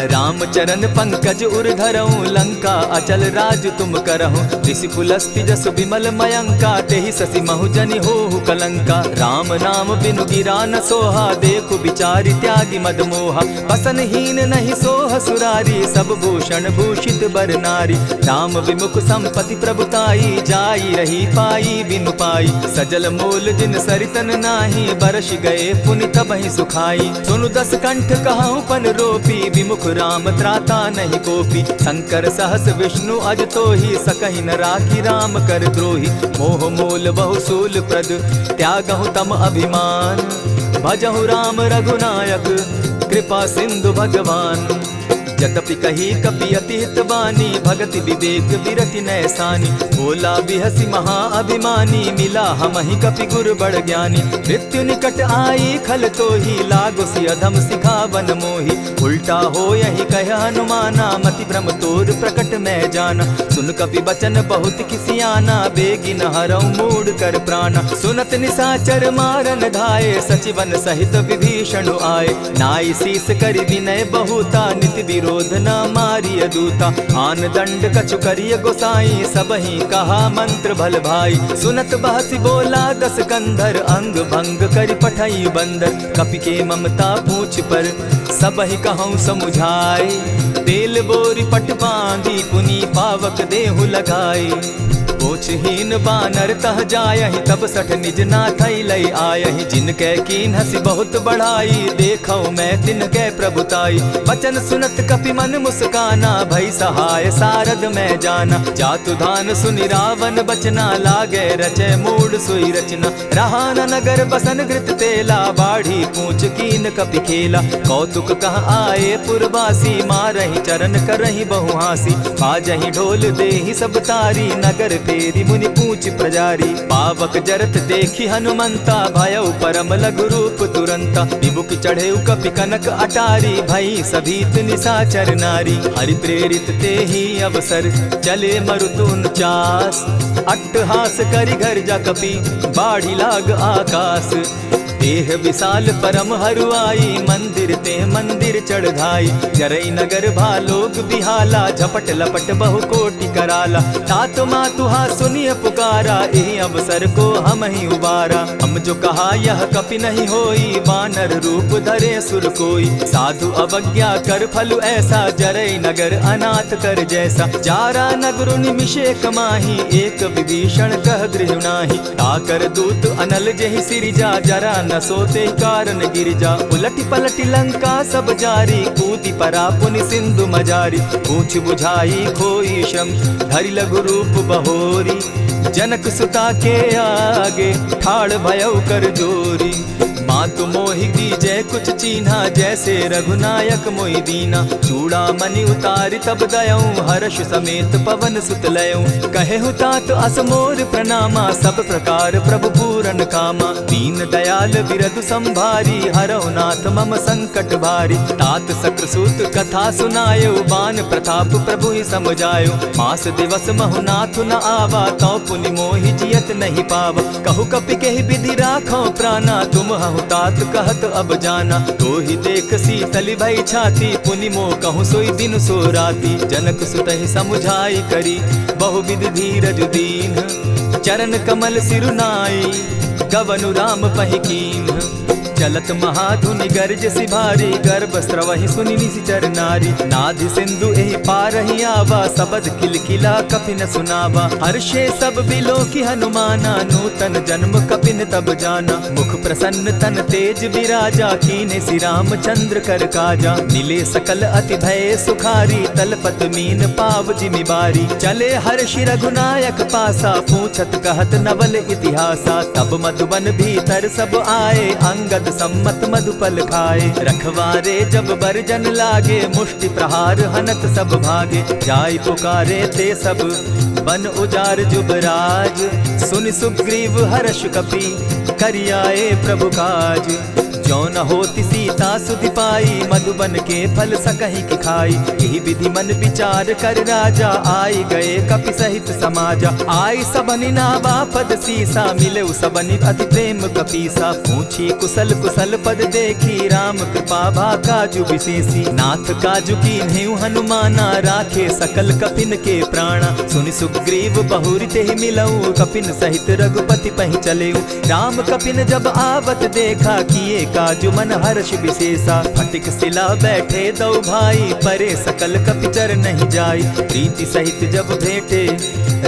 राम चरण पंकज उर धरऊं, लंका अचल राज तुम करहूं। ऋषि पुलस्ति जसु विमल मयंका, तेहि ससि महु जनि होहु कलंका। राम नाम बिनु गिरा न सोहा, देखु बिचारी त्यागी मद मोहा। बसनहीन नहीं सोह सुरारी, सब भूषण भूषित बर नारी। राम विमुख संपति प्रभुताई, जाई रही पाई बिनु पाई। सजल मोल जिन सरितन नाही, बरस गए पुनि तबहि सुखाई। सुनु दस कंठ कहूँ पन रोपी, विमुख राम त्राता नहीं कोपी। शंकर सहस विष्णु अज तो ही, सकहि न राखी राम कर द्रोही। मोह मूल बहु सूल प्रद, त्यागहु तम अभिमान। भजहु राम रघुनायक, कृपा सिंधु भगवान। जतपि कही कपि अति हित बानी, भगति विवेक विरति नैसानी। बोला बिहसी महा अभिमानी, मिला हमहि कपि गुर बड़ ज्ञानी। मृत्यु निकट आई खल तो ही, लागो सि अधम सिखावन मोही। उल्टा हो यही कह हनुमाना, मति भ्रम तोर प्रकट मैं जाना। सुन कपि बचन बहुत किसियाना, बेगी न हरऊ मूड कर प्राणा। सुनत निसाचर मारन धाये, सचिवन सहित विभीषण आए। नाई शीस करि विनय बहुता, नित विरोध न मारिय दूता। आन दंड कछु करिय गोसाई, सबहि कहा मंत्र भल भाई। सुनत बहसी बोला दस कंधर, अंग भंग करि पठई बंदर। कपि के ममता पूछ पर, सबहि कहूँ समुझाए। तेल बोरी पट बांधी, पुनि पावक देहु लगाई। पोछहीन बानर तह जायहि, तब सठ निज नाथई लई आयहि। जिनकै कीन हसी बहुत बढ़ाई, देखौ मैं तिनकै प्रभुताई। बचन सुनत कपि मन मुस्काना, भई सहाय सारद मैं जाना। जातु धान सुनि रावण बचना, लागे रचय मूड सोई रचना। रहा न नगर बसन घृत तेला, बाढ़ी पूछ कीन कपि खेला। कौतुक कह आए पुरवासी, मारहि चरण करहि बहु हासी। बाजहि ढोल देहि सब तारी, नगर तेरी मुनि पूछ प्रजारी। पावक जरत देखी हनुमंता, भयउ परम लघु रूप तुरंता। विमुख चढ़े कपि कनक अटारी, भई सभीत निशाचर नारी। हरि प्रेरित ते ही अवसर, चले मरुतुन चास। अट्टहास करि घर जा कपि, बाढ़ी लाग आकाश। देह विशाल परम हरुआई, मंदिर ते मंदिर चढ़ाई। जरई नगर भालोक बिहाला, झपट लपट बहु कोटि कराला। तात मातुहा सुनिय पुकारा, एहि अवसर को हम ही उबारा। हम जो कहा यह कपि नहीं होई, वानर रूप धरे सुर कोई। साधु अवज्ञा कर फल ऐसा, जरई नगर अनाथ कर जैसा। जारा नगर निमिषे कमाही, एक विभीषण कह गृह नाही। ताकर दूत अनल जहि सिरिजा, जरा न सोते कारण गिरजा। उलटी पलटी लंका सब जारी, कूदी परा पुनि सिंधु मजारी। पूछ बुझाई खोई श्रम, धरि लघु रूप बहोरी। जनक सुता के आगे, ठाड़ भयउ कर जोरी। मातु मोहि दीजै कुछ चीन्हा, जैसे रघुनायक मोहि दीना। चूड़ा मणि उतारि तब दयऊं, हर्ष समेत पवन सुत लयऊं। कहेहु तात असमोर प्रणामा, सब प्रकार प्रभु पूरन कामा। दीन दयाल बिरदु संभारी, हरौ नाथ मम संकट भारी। तात सक्रसूत कथा सुनायो, बान प्रताप प्रभु ही समझायो। मास दिवस महु नाथ न आवा, तौ पुनि मोहि जियत नहीं पावा। कहु कपि केहि विधि राखो प्राणा, तुम हहु तात कहत अब जाना। तो ही देख शीतली भई छाती, पुनि मोह कहूँ सोई दिन सो राती। जनक सुतहि समुझाई करी, बहुविधि धीरज दीन। चरण कमल सिरुनाई, गवनु राम पहि कीन। चलत महाधुनि गर्ज सिभारी, गर्भ स्रवहि सुनि निशिचर नारी। नाधि सिंधु एहि पारहि आवा, सबद किलकिला कपि न सुनावा। हर्षे सब बिलोकि हनुमाना, नूतन जन्म कपि न तब जाना। मुख प्रसन्न तन तेज विराजा, कीने श्री रामचंद्र कर काजा। मिले सकल अति भय सुखारी, तलपत मीन पाव जिमि बारी। चले हर्षि रघुनायक पासा, पूछत कहत नवल इतिहासा। तब मधुबन भीतर सब आए, अंगद सम्मत मधुपल खाए। रखवारे जब बरजन लागे, मुष्टि प्रहार हनत सब भागे। जाय पुकारे ते सब, बन उजार जुबराज। सुनि सुग्रीव हर्ष कपि, करियाए प्रभु काज। जो न होती सीता सुधि पाई, मधुबन के फल सकहि की खाई। यही विधि मन विचार कर राजा, आई गए कपि सहित समाजा। आई सबनि नावा पद सीसा, मिले सबनि अति प्रेम कपीसा। पूछी कुशल कुशल पद देखी, राम कृपा भा काजु विशेषी। नाथ काजु कीन्हेउ हनुमाना, राखे सकल कपिन के प्राणा। सुनि सुग्रीव बहुरि तेहि मिलऊ, कपिन सहित रघुपति पहि चलेऊ। राम कपिन जब आवत देखा, किए काजु मन हर्ष विशेषा। फटिक सिला बैठे दो भाई, परे सकल कपिचर नहीं जाई। प्रीति सहित जब भेटे,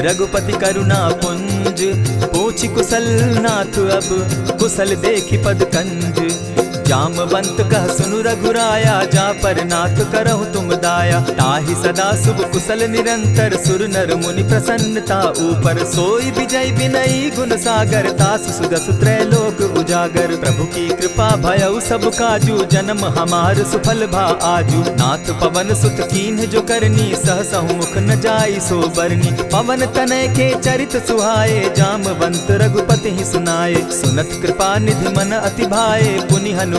रघुपति करुणा पुंज। पूछि कुशल नाथ अब, कुशल देखि पद कंज। जामवंत कह सुनु रघुराया, जा पर नाथ करहु तुम दाया। ताहि सदा शुभ कुशल निरंतर, सुर नर मुनि प्रसन्नता ऊपर। सोई विजय विनयी गुण सागर, तासु सुदसु त्रैलोक उजागर। प्रभु की कृपा भयउ सब काजू, जन्म हमार सुफल भा आजू। नाथ पवन सुत कीन्ह जो करनी, सहसहु मुख न जाई सो बरनी। पवन तनय के चरित सुहाए, जामवंत रघुपति ही सुनाए। सुनत कृपा निधि मन अति भाए, पुनि हनुमान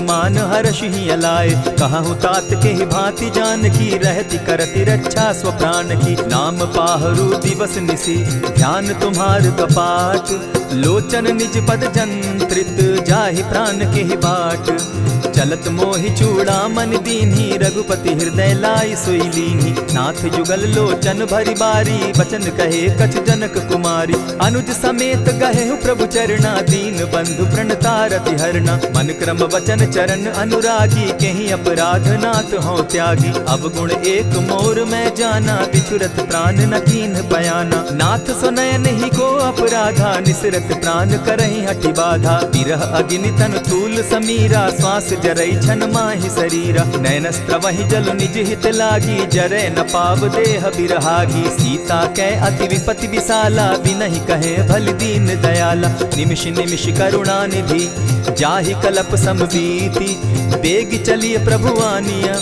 हर्ष ही अलाए। कहु तात के ही भांति जान की, रहती करती रक्षा स्व प्राण की। नाम पाहरु दिवस निसी, ध्यान तुम्हार कपाट। लोचन निज पद जंत्रित, जाहि प्राण के ही बाट। चलत मोहि चूड़ामन दीन्ही, रघुपति हृदय लाई सोई लीन्ही। नाथ जुगल लोचन भरी बारी, बचन कहे कछ जनक कुमारी। अनुज समेत गहे प्रभु चरणा, दीन बंधु प्रणतारति हरना। मन क्रम वचन चरण अनुरागी, कहीं अपराध नाथ हो त्यागी। अब गुण एक मोर में जाना, बिछुरत प्राण न कीन्ह बयाना। नाथ सुनयन ही को अपराधा, निसरत प्राण करहि हठि बाधा। विरह अग्नि तन तूल समीरा, श्वास जरई छन माहि शरीरा। नयन स्त्रवहि जल निज हित लागी, जरै न पाव देह बिरहागी। सीता कै अति विपति विशाला, बिनहि कहे भल दीन दयाला। निमिष निमिष करुणा निधि, जाहि कलप समबीति। बेग चलिए प्रभु आनिया,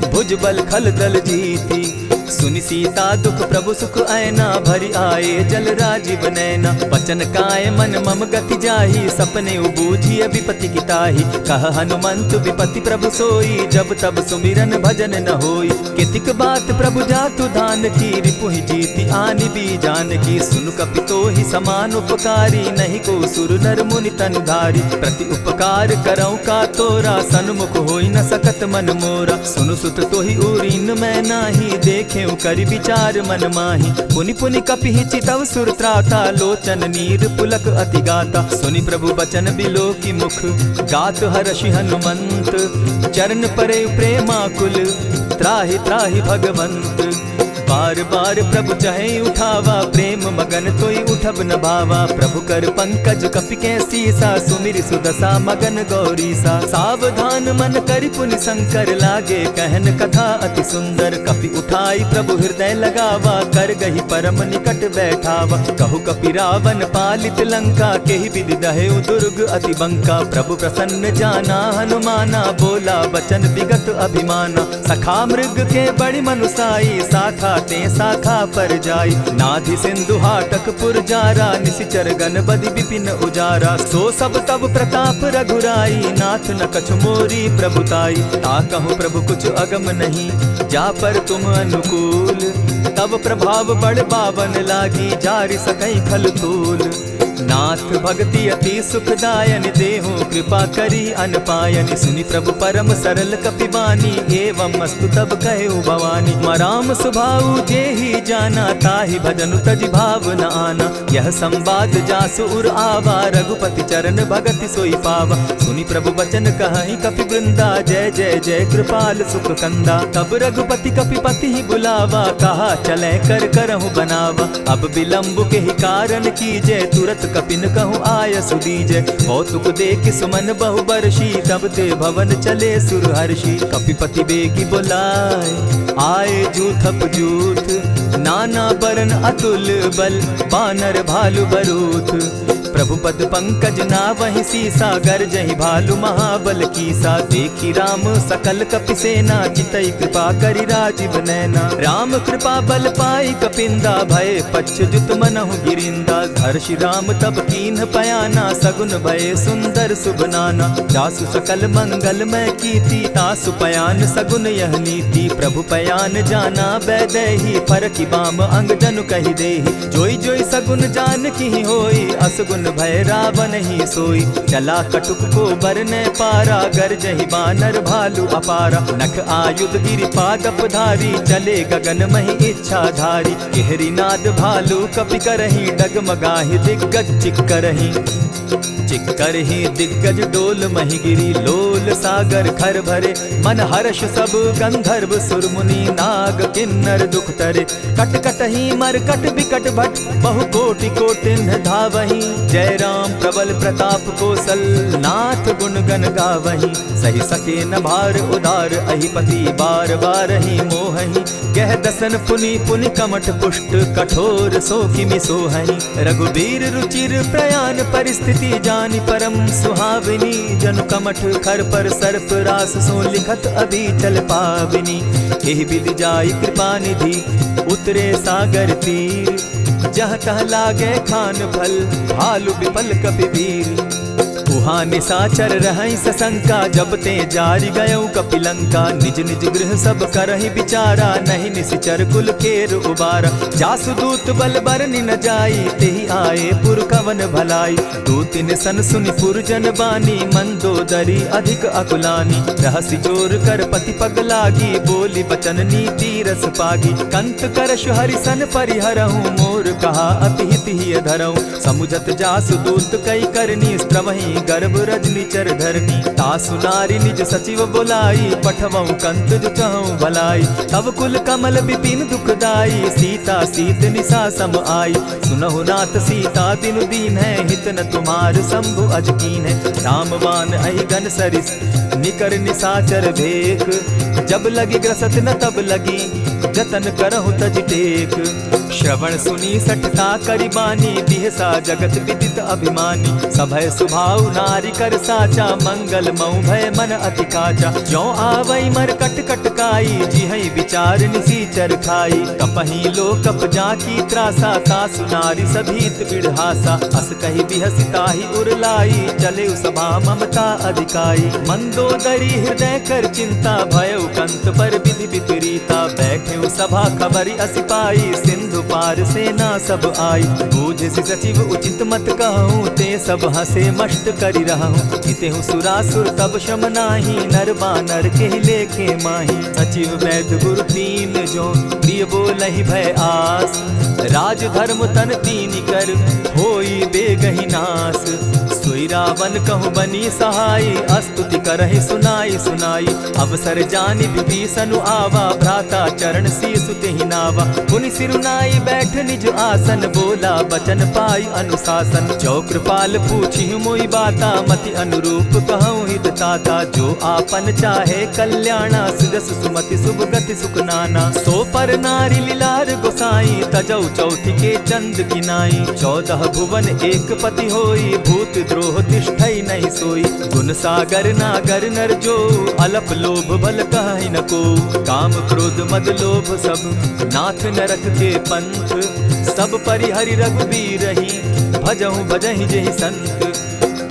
भुज बल खल दल जीती। सुनि सीता दुख प्रभु सुख ऐना, भरि आए जल राजीव नैना। वचन काय मन मम गति जाहि, सपने बूझिय विपति किताहि। कह हनुमंत विपति प्रभु सोई, जब तब सुमिरन भजन न होई। कितिक बात प्रभु जातु धान की, रिपुहि जीति आनि भी जान की। सुन कपितो ही समान उपकारी, नहीं को सुर नर मुनि तन धारी। प्रति उपकार करौ का तोरा, सन्मुख होई न सकत मन मोरा। सुनु सुत तोहि उरीन मैं नाही, देखे करि विचार मन माही। पुनि पुनि कपिहि चितव सुर त्राता, लोचन नीर पुलक अति गाता। सुनि प्रभु बचन बिलो की मुख, गात हर्षि हनुमंत। चरण परे प्रेमाकुल, त्राहि त्राहि भगवंत। बार बार प्रभु चहे उठावा, प्रेम मगन तोई उठब न भावा। प्रभु कर पंकज कपि के सीसा, सुमिर सुदशा मगन गौरीसा। सावधान मन करि पुनि शंकर, लागे कहन कथा अति सुंदर। कपि उठाई प्रभु हृदय लगावा, कर गही परम निकट बैठावा। कहु कपि रावण पालित लंका, केहि विधि दहेउ दुर्ग अति बंका। प्रभु प्रसन्न जाना हनुमाना, बोला बचन विगत अभिमाना। सखा मृग के बड़ी मनुसाई, साखा ते शाखा पर जाई। नाधि सिंधु हाटक पुर जारा, निशिचर गण बदि विपिन उजारा। सो सब तब प्रताप रघुराई, नाथ न कछु मोरी प्रभुताई। ताकहु प्रभु कुछ अगम नहीं, जा पर तुम अनुकूल। तब प्रभाव बड़ पावन लागी, जारि सकई खल तूल। नाथ भक्ति अति सुखदायन, देहु कृपा करी अनपायन। सुनि प्रभु परम सरल कपिबानी, एवं मस्तु तब कहेउ भवानी। मराम सुभाऊ जेहि जाना, ताहि भजनु तजि भाव न आना। यह संवाद जासु उर आवा, रघुपति चरण भगति सोई पावा। सुनि प्रभु बचन कहहि कपि वृंदा, जय जय जय कृपाल सुख कंदा। तब रघुपति कपिपति ही बुलावा, कहा चले कर करहु बनावा। अब विलंब के ही कारण कीजय, तुरत कपिन कहूँ आय सुदीजय। कौतुक देख सुमन बहु बरसी, तब ते भवन चले सुर हर्षि। कपिपति बेगी बुलाए, आए जूथप जूथ। नाना बरन अतुल बल, बानर भालु बरूथ। प्रभु पद पंकज नावहि सीसा, गरजहि भालु महाबल कीसा। देखी राम सकल कपि सेना, चितई कृपा करि राजीव नैना। राम कृपा बल पाई कपिंदा, भय पच्युत मनहु गिरिंदा। हर्षि राम तब कीन्ह पयाना, सगुन भय सुंदर शुभ नाना। जासु सकल मंगल मैं कीति, तासु पयान सगुन यह नीति। प्रभु पयान जाना बैदेही, फरकि बाम अंग जनु कहि देहि। जोई जोई सगुन जान की होई, असगुन भय रावण ही सोई। चला कटुक को बरने पारा, गरजहि बानर भालु अपारा। नख आयुध गिरि पादप धारी, चले गगन महि इच्छा धारी। केहरी नाद भालु कपि करहि, डगमगाहि दिग्गज चिक्करहि। चिक्करहि दिग्गज डोल महि गिरी, लोल सागर खर भरे। मन हर्ष सब गंधर्व सुर मुनि, नाग किन्नर दुख तरे। कट कटहि मरकट बिकट भट, बहु कोटि कोटिन्ह धावहि। जय राम प्रबल प्रताप कौशल, नाथ गुण गण गावहि। सही सके न भार उदार, अहिपति बार बार ही मोहहि। गह दसन पुनि पुनि कमठ पुष्ट, कठोर सो किमि सोहहि। रघुबीर रुचिर प्रयाण परिस्थिति, जानि परम सुहाविनी। जनु कमठ खर पर सर्प रास, सो लिखत अभी चल पाविनी। एहि विधि जाई कृपा निधि, उतरे सागर तीर। जह तह लागे खान फल, भालु विफल कपि वीर। उहाँ निशाचर रहई सशंका, जब ते जारी गयऊ कपिलंका। निज निज गृह सब करहि विचारा, नहीं निशिचर कुल केर उबारा। जासुदूत बल बरनि न जाई, तेहि आए पुर कवन भलाई। दूतिन सन सुनि पुरजन बानी, मंदोदरी अधिक अकुलानी। रहसि जोर कर पति पग लागी, बोली बचन नीति रस पागी। कंत करश हरिसन परिहरहूँ, मोर कहा अति हित ही धरऊँ। समुझत जासुदूत कई करनी, स्त्रवहि गर्भ रजनी चर धरनी। तासु नारी निज सचिव बोलाई, पठवऊँ कंत जो चहऊँ भलाई। तब कुल कमल विपिन दुखदाई, सीता सीत निशा सम आई। सुनहु नाथ सीता दिनु दीन है, हित न तुम्हार शंभु अज कीन है। रामवान अहिगन सरिस निकर निशाचर भेक, जब लगी ग्रसत न तब लगी, जतन करहु तज टेक। श्रवण सुनी सठता करिबानी, बिहसा जगत विदित अभिमानी। सभय सुभाव नारी कर साचा, मंगल मऊ भय मन अति काचा। ज्यों आवई मर कट कटकाई, जिहई विचार निसीचर खाई। कपही लो कप जाकी त्रासा, तासु नारी सभीत बिढ़ासा। अस कही बिहसिता ही उरलाई, चले सभा ममता अधिकाई। मंदोदरी हृदय कर चिंता, भयउ कंत पर विधि विपरीता। बैठे सभा खबरी असी पाई, सिंधु पार सेना सब आई। बूझ सि सचिव उचित मत कहूँ, ते सब हसे मष्ट करि रहूँ। हितेहु सुरासुर तब शम नाही, नर बानर के लेखे माही। सचिव वैद्य गुरु तीन जो, प्रिय बोलहि भय आस। राज धर्म तन तीन कर, होई बेगहि नास। सोई रावण कहु बनी सहाई, स्तुति करहि सुनाई सुनाई। अवसर जानि विभीषण आवा, भ्राता चरण शीसु तेहि नावा। पुनि सिरुनाई बैठ निज आसन, बोला बचन पाई अनुशासन। जो कृपाल पूछि मोई बाता, मति अनुरूप कहूँ हित ताता। जो आपन चाहे कल्याणा, सुजस सुमति शुभ गति सुख नाना। सो पर नारी लीलार गोसाई, तजौ चौथि के चंद किनाई। 14 भुवन एक पति होई, भूत द्रोह तिष्ठई नहीं सोई। गुण सागर नागर नर जो, अलप लोभ बल कहि न को। काम क्रोध मद लोभ सब, नाथ नरक के पंथ। सब परिहरि रघुबीर रही, भजहु भजहि जेहि संत।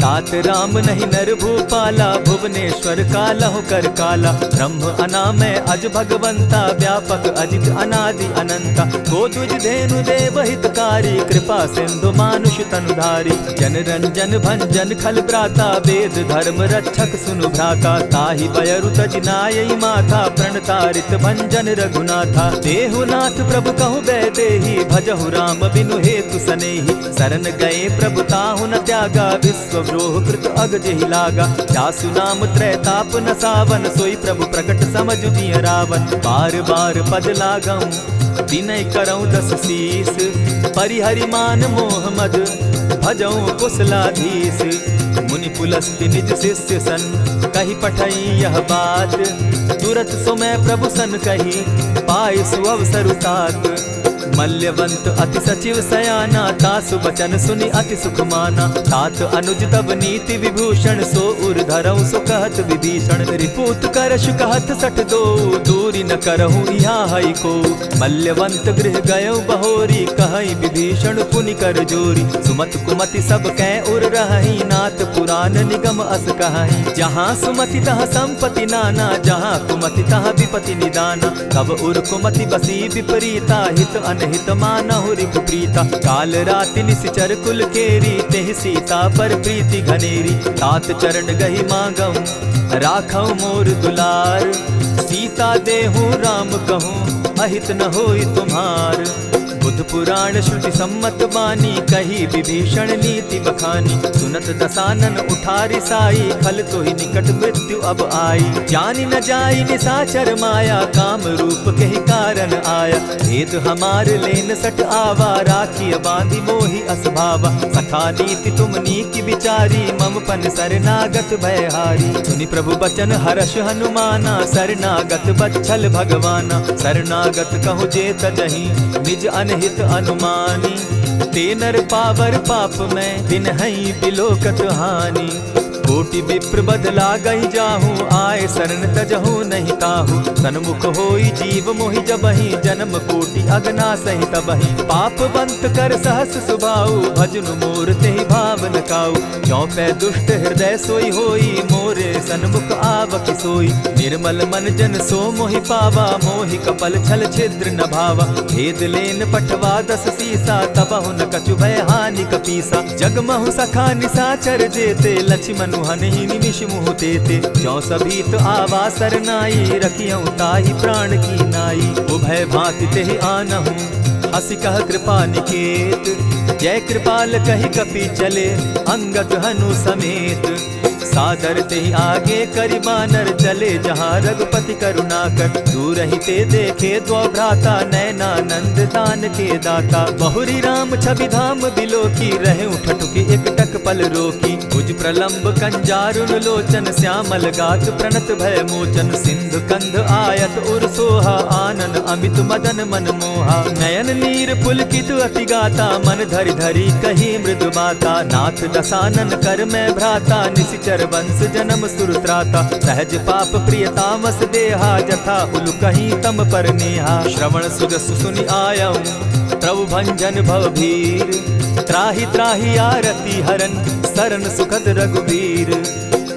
तात राम नहीं नर भूपाला, भुवनेश्वर कालहु कर काला। ब्रह्म अनामय अज भगवंता, व्यापक अजित अनादि अनंता। को तुझ धेनु देव हितकारी, कृपा सिंधु मानुष तनुधारी। जन रंजन भंजन खल भ्राता, वेद धर्म रक्षक सुनु भ्राता। ताहि बयरु तज नायई माथा, प्रणतारित भंजन रघुनाथा। देहु नाथ प्रभु कहु बैदेही, भजहु राम बिनु हेतु सनेही। शरण गए प्रभु ताहु न त्यागा, विश्व द्रोह कृत अग जेहि लागा। जासु नाम त्रैताप न सावन, सोई प्रभु प्रकट समझ जिय रावण। बार बार पद लागऊं, विनय करऊं 10 शीस। परिहरि मान मोह मद, भजऊं कुशलाधीश। मुनि पुलस्त्य निज शिष्य सन, कही पठई यह बात। तुरत सो मैं प्रभु सन कही, पाय सुअवसर तात। मल्यवंत अति सचिव सयाना, तासु बचन सुनि अति सुख माना। तात अनुज तब नीति विभूषण, सो उर धरऊं सो कहत विभीषण। रिपुत करश कहत सठ दो, दूरी न करहूँ यहाँ हई को। मल्यवंत गृह गयऊ बहोरी, कहई विभीषण पुनि कर जोरी। सुमत कुमति सब कै उर रहई, नाथ पुराण निगम अस कहई। जहाँ सुमति तहाँ संपत्ति नाना, जहाँ कुमति तहाँ विपति निदाना। तब उर कुमति बसी विपरीता, हित अनहित मानहु रिपु प्रीता। काल राति निशिचर कुल केरी, तेहि सीता पर प्रीति घनेरी। तात चरण गहि मांगऊं, राखऊं मोर दुलार। सीता देहूँ राम कहूँ, अहित न होई तुम्हार। बुध पुराण श्रुति सम्मत बानी, कही विभीषण नीति बखानी। सुनत दसानन उठारी साई, खल तो ही निकट मृत्यु अब आई। जानी न जाई निशाचर माया, काम रूप के ही कारण आया। भेद हमार लेन सट आवा, राखी बांधी मोहि असभावा। सखा नीति तुम नीति विचारी, मम पन शरणागत भयहारी। सुनि प्रभु बचन हर्ष हनुमाना, शरणागत बच्छल भगवाना। शरणागत कहु जे तजहि, निज अनहित अनुमानी। ते नर पावर पाप में, दिन हई बिलोकत हानि। कोटि विप्र बदला गई जाहूँ, आए शरण तजहू नहीं ताहू। सन्मुख होई जीव मोहि जबहि, जन्म कोटि अगना सही तबहि। पापवंत कर सहस सुभाऊ, भजनु मोर तेहि भाव न काऊ। चौपै दुष्ट हृदय सोई होई, मोरे सन्मुख आवक सोई। निर्मल मन जन सो मोहि पावा, मोहि कपल छल छिद्र न भावा। भेद लेन पठवा दस सीसा, तबहु न कछु भय हानि कपीसा। जगमहु सखा निसाचर जेते, लक्ष्मण हनहि निमिष मुह तेते। जो सभीत आवा सरनाई, रखियऊ ताहि प्राण की नाई। उभय भांति तेहि आनहु, हसी कह कृपा निकेत। जय कृपाल कहि कपि चले, अंगद हनु समेत। सादर तेहि आगे करि बानर, चले जहाँ रघुपति करुणाकर। दूर ही ते देखे द्वौ भ्राता, नयनानंद दान के दाता। बहुरी राम छवि धाम बिलोकी, रहे उठटुकी एक टक पल रोकी। भुज प्रलंब कंजारुन लोचन, श्यामल गात प्रणत भय मोचन। सिंधु कंध आयत उर सोहा, आनन अमित मदन मन मोहा। नयन नीर पुलकित अति गाता, मन धरि धरि कही मृदु बाता। नाथ दसानन कर मैं भ्राता, निशिचर वंश जन्म सुरत्राता। सहज पाप प्रियतामस देहा, जथा उलु कहीं तम पर नेहा। श्रवण सुजस सुनि आयऊं, प्रभु भंजन भव भीर। त्राहि त्राहि आरती हरन, सरन सुखद रघुवीर।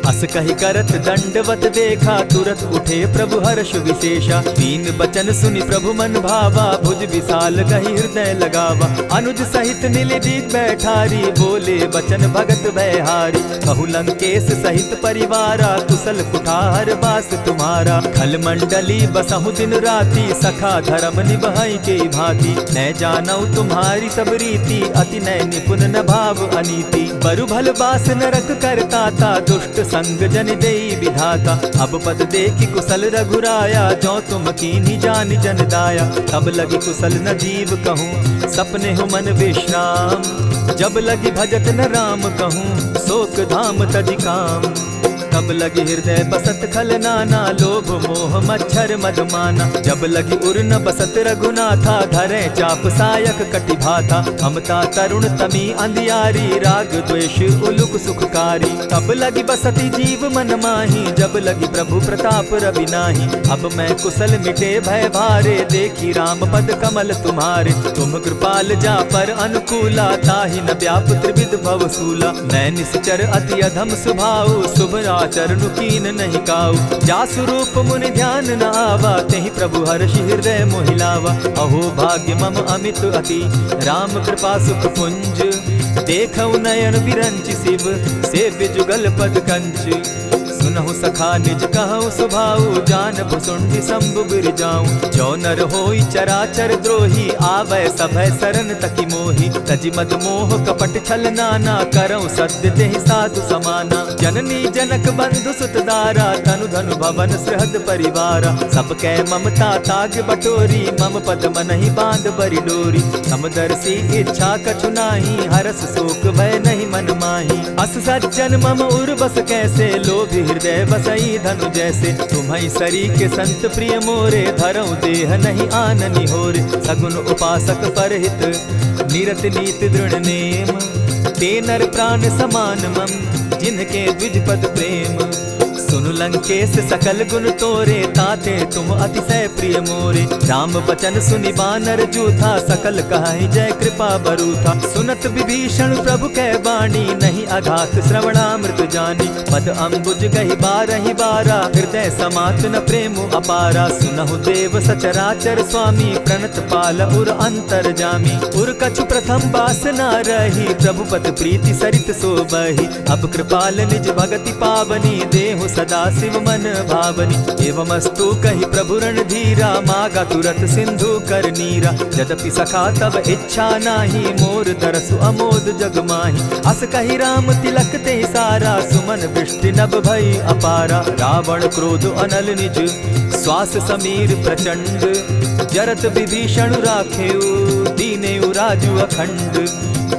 अस कहि करत दंडवत देखा, तुरत उठे प्रभु हर्ष विशेषा। तीन बचन सुनि प्रभु मन भावा, भुज विशाल कहि हृदय लगावा। अनुज सहित नीलदीप बैठारी, बोले बचन भगत भयहारी। कहु लंकेश सहित परिवारा, कुशल कुठार बास तुम्हारा। खल मंडली बसहु दिन राति, सखा धर्म निभाई के भांति। न जानऊ तुम्हारी सब रीति, अति नय निपुण न भाव अनीति। बरु भल बास नरक करताता, दुष्ट संग जन देई विधाता। अब पद देखि कुशल रघुराया, जो तुम कीन्ही जानि जन दाया। तब लगी कुशल न जीव कहूँ, सपने हो मन विश्राम। जब लगी भजत न राम कहूँ, शोक धाम तजि काम। तब लगी हृदय बसत खल नाना, लोभ मोह मच्छर मदमाना। जब लगी उर न बसत रघुनाथा, धरे चाप सायक कटि भाथा। ममता तरुण तमी अंधियारी, राग द्वेष उलुक सुखकारी। तब लगी बसती जीव मन माही, जब लगी प्रभु प्रताप रवि नाही। अब मैं कुशल मिटे भय भारे, देखी राम पद कमल तुम्हारे। तुम कृपाल जा पर अनुकूला, ताहि न व्याप त्रिविध भव सूला। मैं निश्चर अति अधम स्वभाव, शुभ चरणु कीन नहीं काऊ। जासु रूप मुनि ध्यान न आवा, तेहि प्रभु हर्षि हृदय मोहिलावा। अहो भाग्य मम अमित अति, राम कृपा सुख पुंज। देखऊ नयन विरंचि शिव, सेव्य जुगल पद कंच। सुनहु सखा निज कहु सुभाऊ, जान भुसुंडि शंभु गिर जाऊं। जो नर होई चराचर द्रोही, आवे सभय सरन तकी मोही। तजि मद मोह कपट छल नाना, करऊं सत्य तेहि साधु समाना। जननी जनक बंधु सुत दारा, तनु धनु भवन सृहद परिवारा। सब कै ममता ताग बटोरी, मम पद मनहि बांध बरि डोरी। समदर्शी इच्छा कछु नाही, हरस शोक भय नहीं मन माही। अस सज्जन मम उर बस कैसे, लोभी हृदय बसई धनु जैसे। तुम्हि सरी के संत प्रिय मोरे, धरऊं देह नहीं आननि होरे। सगुन उपासक परहित, निरत नीति दृढ़ नेम। ते नर प्राण समान मम, जिनके द्विज पद प्रेम। सुनु लंकेश सकल गुण तोरे, ताते तुम अतिशय प्रिय मोरे। राम बचन सुनि बानर जूथा, सकल कहाहि जय कृपा बरूथा। सुनत विभीषण प्रभु कै बाणी, नहीं अघात श्रवणामृत जानी। पद अम्बुज गहि बारहि बारा, हृदय समात न प्रेम अपारा। सुनहु देव सचराचर स्वामी, प्रणत पाल उर अंतर जामी। उर कछु प्रथम बास न रही, प्रभु पद प्रीति सरित सोबहि। अब कृपाल निज भगति पावनी, देहु सदा शिव मन भावनी। एवमस्तु कहि प्रभु रणधीरा, मागा तुरत सिंधु कर नीरा। यद्यपि सखा तब इच्छा नाही, मोर दरसु अमोद जग माही। अस कहि राम तिलक तेहि सारा, सुमन वृष्टि नभ भई अपारा। रावण क्रोध अनल निज, श्वास समीर प्रचंड। जरत विभीषण राखेउ, दीनेउ राजु अखंड।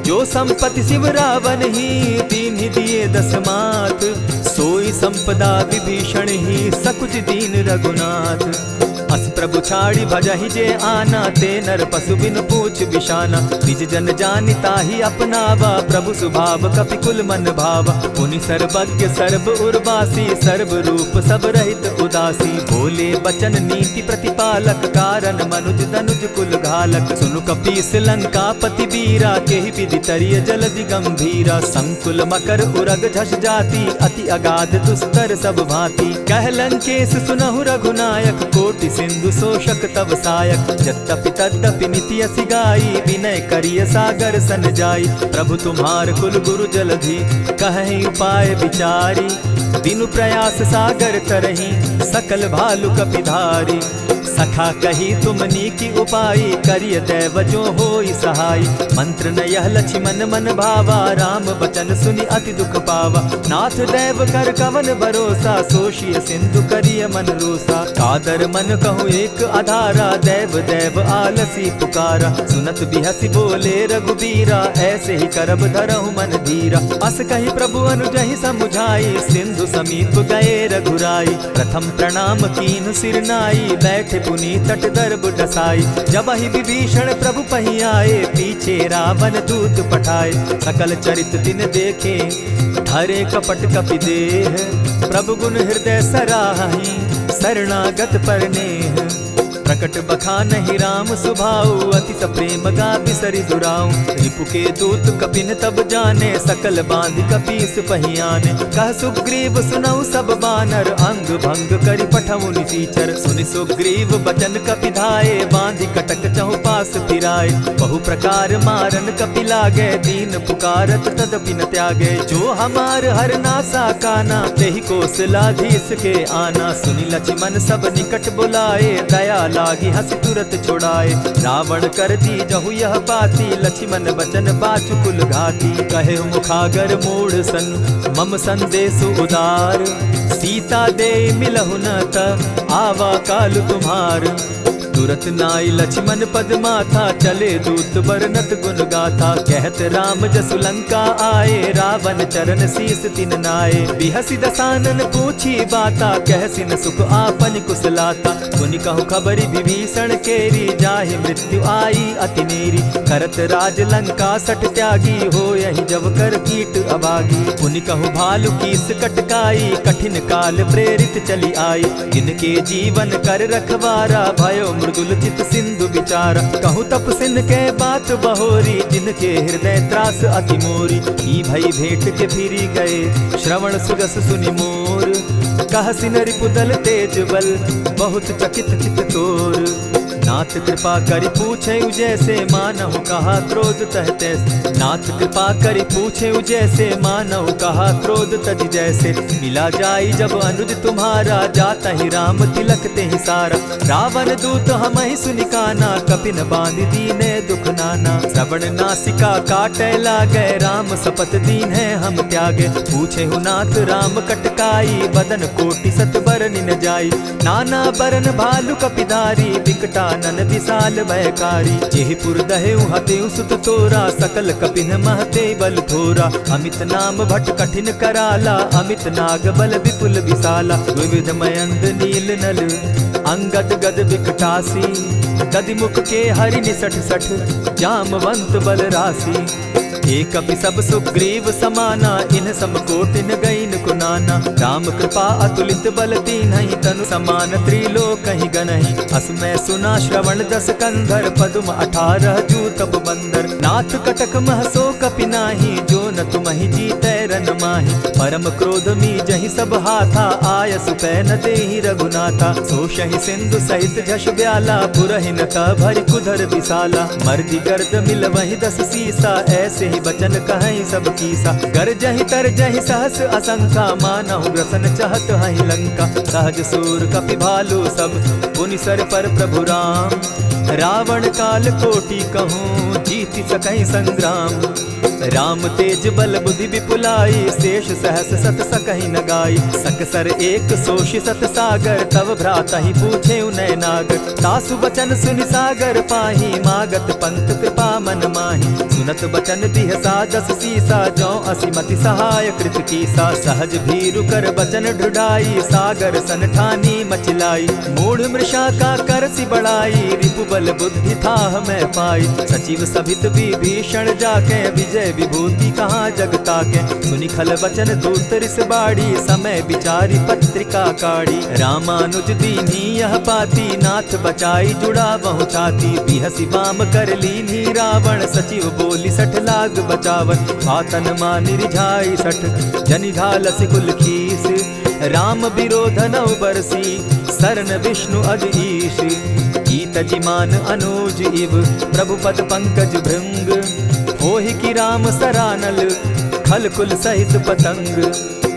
जो संपत्ति शिव रावण ही, दीन्हि दिए दस मात। सोई संपदा विभीषण ही, सकुच दीन रघुनाथ। अस प्रभु छाड़ी भजहि जे आना, ते नर पशु बिन पूज पूछ बिशाना। निज जन जानिता ही अपनावा, प्रभु स्वभाव कपि कुल मन भावा। मुनि सर्वज्ञ सर्व उर्वासी, सर्व रूप सब रहित उदासी। बोले बचन नीति प्रतिपालक, कारण मनुज दनुज कुल घालक। सुनु कपीस लंकापति वीरा, केहि विधि तरिय जलधि गंभीरा। संकुल मकर उरग झष जाति, अति अगाध दुस्तर सब भांति। कह लंकेश सुनहु रघुनायक, कोटि सिंधु शोषक तव सायक। यद्यपि तद्यपि निति असि गाई, विनय करिय सागर सन जाई। प्रभु तुम्हार कुल गुरु जलधि, कहि उपाय विचारी। दिनु प्रयास सागर तरही, सकल भालु कपिधारी। सखा कही तुमनी की उपाई, करिय दैव जो होई सहाय। मंत्र न यह लक्ष्मण मन भावा, राम बचन सुनि अति दुख पावा। नाथ दैव कर कवन भरोसा, सोषिय सिंधु करिय मन रोसा। कादर मन कहूँ एक आधारा, दैव दैव आलसी पुकारा। सुनत बिहसी बोले रघुबीरा, ऐसे ही करब धरहु मन धीरा। अस कही प्रभु अनुजहि समुझाई, सिंधु समीप गए रघुराई। प्रथम प्रणाम कीन सिर नाई, बैठे पुनि तट दर्ब डसाई। जब ही विभीषण प्रभु पही आए, पीछे रावण दूत पठाए। सकल चरित दिन देखे, धरे कपट कपि देह। प्रभु गुण हृदय सराहि, शरणागत पर नेह। प्रकट बखानहि राम सुभाऊ, अति सप्रेम गा बिसरि दुराऊ। रिपु के दूत कपिन तब जाने, सकल बांधि कपीस पहियाने। कह सुग्रीव सुनऊ सब बानर, अंग भंग करि पठऊ निसीचर। सुनि सुग्रीव बचन कपि धाये, बांधि कटक चहु पास फिराए। बहु प्रकार मारन कपि लागे, दीन पुकारत तदपि न त्यागे। जो हमार हर नासा काना, तेहि कौशलाधीश के आना। सुनि लक्ष्मण सब निकट बुलाए, दया लागी हंसी तुरत छुड़ाए। रावण कर दी जहु यह पाती, लक्ष्मण बचन बाचु कुल घाती। कहे मुखागर मूढ़ सन, मम संदेश उदार। सीता दे मिलहु न त, आवा काल तुम्हार। तुरत नाई लक्ष्मण पद माथा, चले दूत बरनत गुण गाथा। कहत राम जसु लंका आए, रावण चरण शीस तिन नाये। बिहसी दसानन पूछी बाता, कहसी न सुख आपन कुशलाता। सुनि कहु खबरी विभीषण केरी, जाहि मृत्यु आई अति नेरी। करत राज लंका सठ त्यागी, हो यही जब कर कीट अभागी। पुनि कहु भालु कीस कटकाई, कठिन काल प्रेरित चली आई। जिनके जीवन कर रखवारा, भयो मृदुल चित सिंधु विचारा। कहूँ तपसिन के बात बहोरी, जिनके हृदय त्रास अति मोरी। ई भई भेंट के फिरी गए, श्रवण सुरस सुनि मोर। कहसी रिपुदल तेज बल, बहुत चकित चित तोर। नाथ कृपा करि पूछे जैसे, मानहु कहा क्रोध तह तैसे। नाथ कृपा करि पूछे जैसे, मानहु कहा क्रोध तज जैसे। मिला जाई जब अनुज तुम्हारा, जाता ही राम तिलक ते ही सारा। रावण दूत हम ही सुनि काना, कपिन बांध दीने दुख नाना। श्रवण नासिका काटे लागे, राम शपथ दीन है हम त्यागे। पूछे हु नाथ राम कटकाई, बदन कोटि सत बरनि न जाई। नाना बरन भालु कपिधारी, विकटा नन विशाल भयकारी। जेहिपुर दहेउ हतेउ सुत तोरा, सकल कपिन महते बल थोरा। अमित नाम भट कठिन कराला, अमित नाग बल विपुल विशाला। विविध मयंद नील नल, अंगद गद विकटासी। गदि मुख के हरि निसठ सठ, जामवंत बल राशि। एक कपि सब सुग्रीव समाना, इन सम कोटिन गईन कुनाना। राम कृपा अतुलित बल दीन्हि, तनु समान त्रिलोक ही गनहि। अस मैं सुना श्रवण दस कंधर, पदुम 18 जूतब बंदर। नाथ कटक महसो कपि नाही, जो न तुमहि जीतै रन माहि। परम क्रोध मी जहि सब हाथा, आय सुपै न देहि रघुनाथा। सोषहि सिंधु सहित झष ब्याला, पुरहि न का भरि कुधर विशाला। मर्दि गर्द मिल वहि 10 सीसा, ऐसे ही बचन कहीं सब कीसा। गरजहि तरजहि सहस असंखा, मानहु ग्रसन चहत हहि लंका। सहज सूर कपि भालु सब, पुनि सर पर प्रभु राम। रावण काल कोटि कहूँ, जी जीति सकहि संग्राम। राम तेज बल बुद्धि विपुलाई, शेष सहस सत सकहि न गाई। सकसर एक सोषि सत सागर, तव भ्राता ही पूछे उनय नागर। तासु बचन सुनि सागर पाही, मागत पंत कृपा मन माही। सुनत बचन दिह सादस सीसा, जौ असिमति सहाय कृत कीसा। सहज भीरु कर बचन ढुढ़ाई, सागर सन ठानी मचिलाई। मूढ़ मृषा का करसि बढ़ाई, रिपु बल बुद्धि थाह मैं पाई। सचिव सभित विभीषण जाके, विजय विभूति कहाँ जग ताके। सुनि खल बचन दूत रिस बाड़ी, समय विचारी पत्रिका काढ़ी। रामानुज दीन्ही यह पाती, नाथ बचाई जुड़ा बहु छाती। बिहसि बाम कर लीन्ही रावण, सचिव बोली सठ लाग बचावन। आतन मानि रिझाई सठ, जनि घालसि कुल खीस। राम विरोध नौ बरसी, सरन विष्णु अज ईश। कीत जिमान अनुज इव, प्रभु पद पंकज भृंग। होहि की राम सरानल, खल कुल सहित पतंग।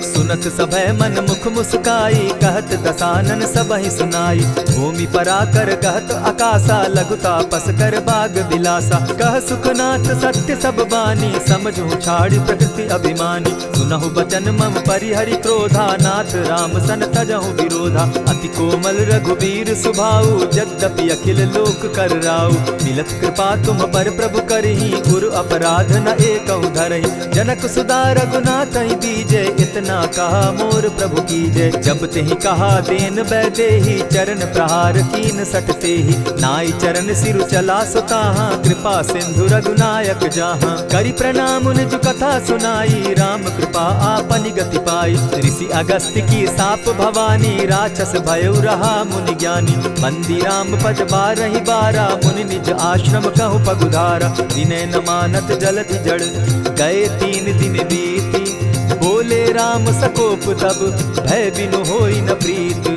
सुनत सभय मन मुख मुस्काई, कहत दसानन सबहि सुनाई। भूमि पराकर कहत आकाशा, लघु तापस कर बाग बिलासा। कह सुखनाथ सत्य सब बानी, समझू छाड़ी प्रकृति अभिमानी। सुनहु बचन मम परिहरि क्रोधा, नाथ राम सन तजहु विरोधा। अति कोमल रघुबीर सुभाऊ, यद्यपि अखिल लोक कर राऊ। मिलत कृपा तुम पर प्रभु करही, गुरु अपराध न एकहु धरहि। जनक सुदा रघुनाथ ही दीजे, इतना कहा मोर प्रभु कीजे। जब तेहि कहा देन बैदेही, चरण प्रहार कीन सटते ही। नाई चरण सिरु चला सुताहा, कृपा सिंधु रघुनायक जाहा। करि प्रणाम निज कथा सुनाई, राम कृपा आपनि गति पाई। ऋषि अगस्त्य की साप भवानी, राक्षस भयउ रहा मुनि ज्ञानी। बंदी राम पद बारहि बारा, मुनि निज आश्रम कहु पगुधारा। विनय न मानत जलधि जड़, गए 3 दिन बीती। बोले राम सकोप तब, भय बिनु होई न प्रीत।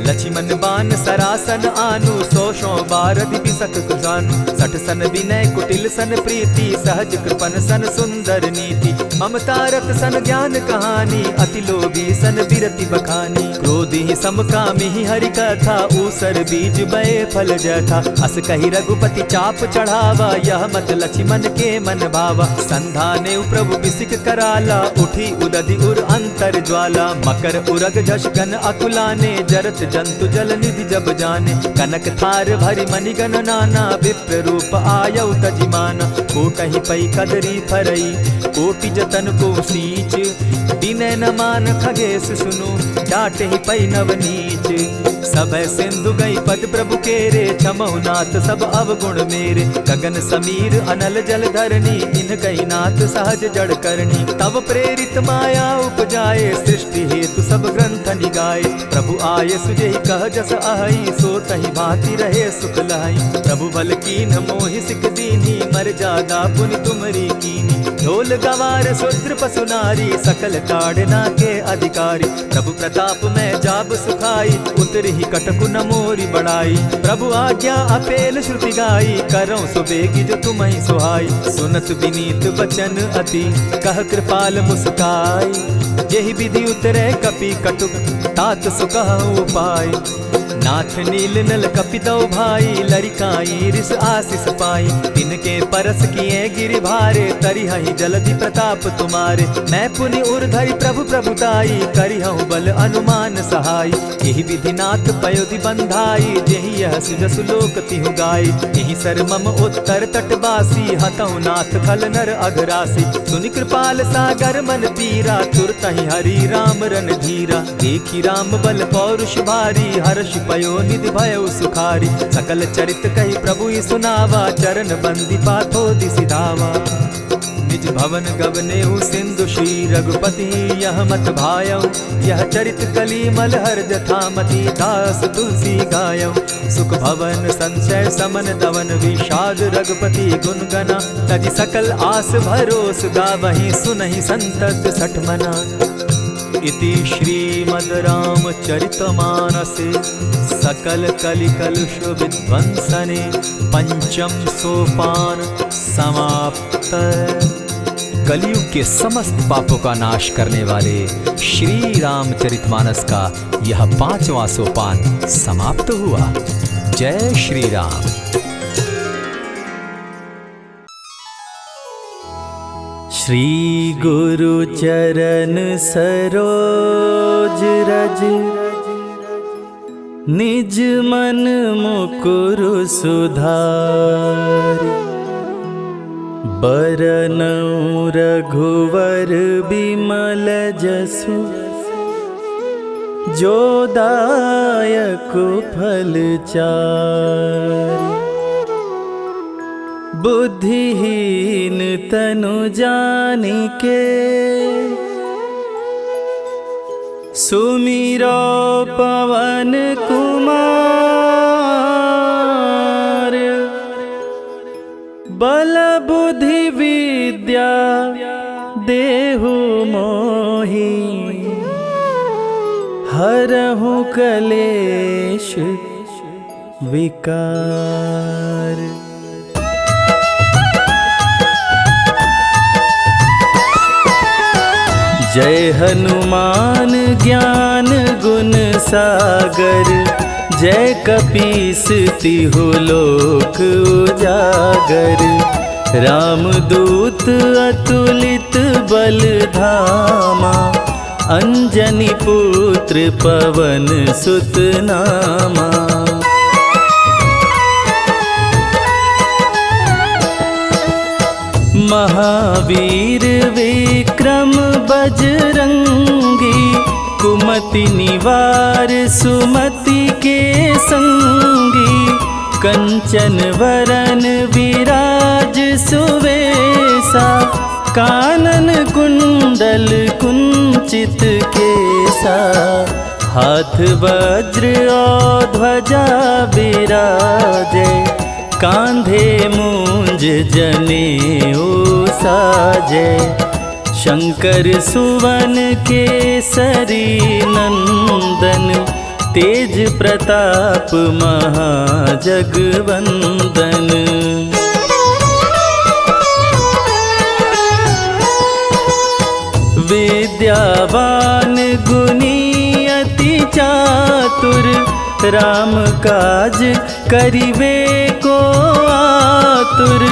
लक्ष्मण बान सरासन आनु, 100 बारधि बिसक कुजानु। 60 सन विनय कुटिल सन प्रीति, सहज कृपन सन सुंदर नीति। ममता रत सन ज्ञान कहानी, अति लोभी सन बिरति बखानी। क्रोधि समकामी हरि कथा, ऊसर बीज बये फल जथा। अस कहि रघुपति चाप चढ़ावा, यह मत लक्ष्मण के मन भावा। संधाने प्रभु बिसिक कराला, उठी उदधि उर अंतर ज्वाला। मकर उरग झष गन अकुलाने, जरत जंतु जल निधि जब जाने। कनक थार भरि मणिगण नाना, विप्र रूप आयौ तजिमाना। कोटहि पै कदरी फरई, कोटि जतन को सींच। विनय न मान खगेश सुनु, डांटहि पै नव नीच। सभय सिंधु गई पद प्रभु केरे, क्षमहु नाथ सब अवगुण मेरे। गगन समीर अनल जल धरनी, इन कही नाथ सहज जड़ करनी। तब प्रेरित माया उपजाए, सृष्टि हेतु सब ग्रंथ निगाए। प्रभु आय सुजेहि कह जस अहई, सो तहि भांति रहे सुख लहई। प्रभु बल कीन मोहि सिख दीनी, मर जादा पुनि तुमरी कीनी। ढोल गवार शूद्र पशु नारी, सकल ताड़ना के अधिकारी। प्रभु प्रताप में जाब सुखाई, उतरि कटकु न मोरी बड़ाई। प्रभु आज्ञा अपेल श्रुति गाई, करौ सुबेगी जो तुम्हि सुहाई। सुनत विनीत बचन अति, कह कृपाल मुस्काई। जेहि विधि उतरे कपि कटुक, तात सुकहु उपाय। नाथ नील नल कपितौ भाई, लरिकाई रिस आशीष पाई। तिनके परस किए गिरि भारे, तरिहहि जलधि प्रताप तुम्हारे। मैं पुनि उर्धरि प्रभु प्रभुताई, करिहउ बल अनुमान सहाय। एहि विधि नाथ पयोधि बंधाई, जेहि यह सुजसु लोक तिहु गाई। एहि सर मम उत्तर तटवासी, हतहु नाथ खल नर अघरासी। सुनि कृपाल सागर मन पीरा, तुरतहि हरि राम रन धीरा। देखी राम बल पौरुष भारी, हर्ष पयो निधि भयउ सुखारी। सकल चरित कहि प्रभु ही सुनावा, चरण बंदी पाथो दिसि धावा। निज भवन गवनेहु सिंधु श्री रघुपति, यह मत भायौ। यह चरित कली मलहर जथामति, दास तुलसी गायौ। सुख भवन संशय समन दवन, विषाद रघुपति गुण गना। तजि सकल आस भरोस, गावहि सुनहि संतत सठ मना। इति श्रीमद् रामचरितमानसे, सकल कलि कलुष विध्वंसने। पंचम सोपान समाप्त। कलयुग के समस्त पापों का नाश करने वाले श्री रामचरितमानस का यह 5वां सोपान समाप्त हुआ। जय श्री राम। श्री गुरु चरण सरोज रज, निज मन मुकुरु सुधारि। बरनउँ रघुवर बिमल जसु, जो दायक फल चारि। बुद्धिहीन तनु जानिके, सुमिरो पवन कुमार। बल बुद्धि विद्या देहु मोहि, हरहु कलेश विकार। जय हनुमान ज्ञान गुण सागर, जय कपीस तिहु लोक उजागर। रामदूत अतुलित बल धामा, अंजनी पुत्र पवन सुत नामा। महावीर विक्रम बजरंगी, कुमति निवार सुमति के संगी। कंचन वरन विराज सुवेसा, कानन कुंडल कुंचित केसा। हाथ वज्र और ध्वजा बिराजे, कांधे मूंज जनेऊ साजे। शंकर सुवन केसरी नंदन, तेज प्रताप महाजगवंदन। विद्यावान गुणी अति चातुर, राम काज करिवे को आतुर।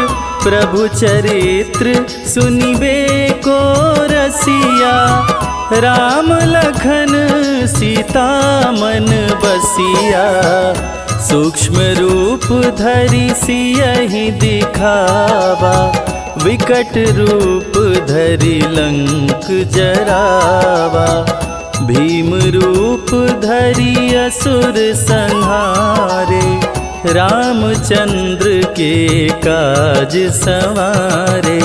प्रभु चरित्र सुनिबे को रसिया, राम लखन सीता मन बसिया। सूक्ष्म रूप धरि सियहि दिखावा, विकट रूप धरि लंक जरावा। भीम रूप धरि असुर संहारे, रामचंद्र के काज सवारे।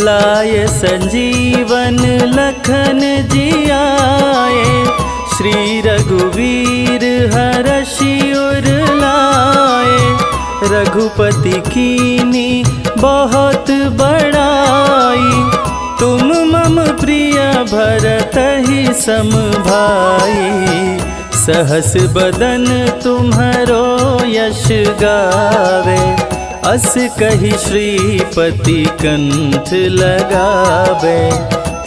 लाय संजीवन लखन जियाए, श्री रघुवीर हरषि उर लाए। रघुपति कीनी बहुत बड़ाई, तुम मम प्रिय भरतहि सम भाई। सहस बदन तुम्हरो यश गावे, अस कहि श्रीपति कंठ लगावे।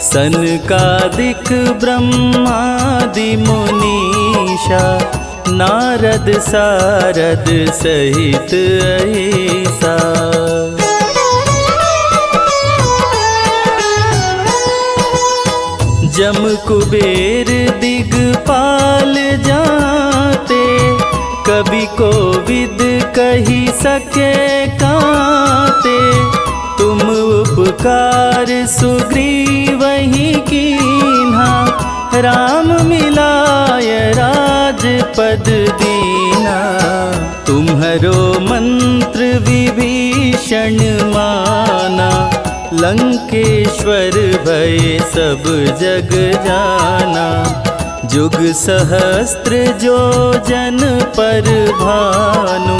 सनकादिक ब्रह्मादि मुनीषा, नारद सारद सहित अहिसा। जम कुबेर दिगपाल जाते, कवि कोविद कही सके काते। तुम उपकार सुग्रीवहि कीन्हा, राम मिलाय राजपद दीना। तुम्हरो मंत्र विभीषण माना, लंकेश्वर भय सब जग जाना। जुग सहस्त्र जो जन पर भानु,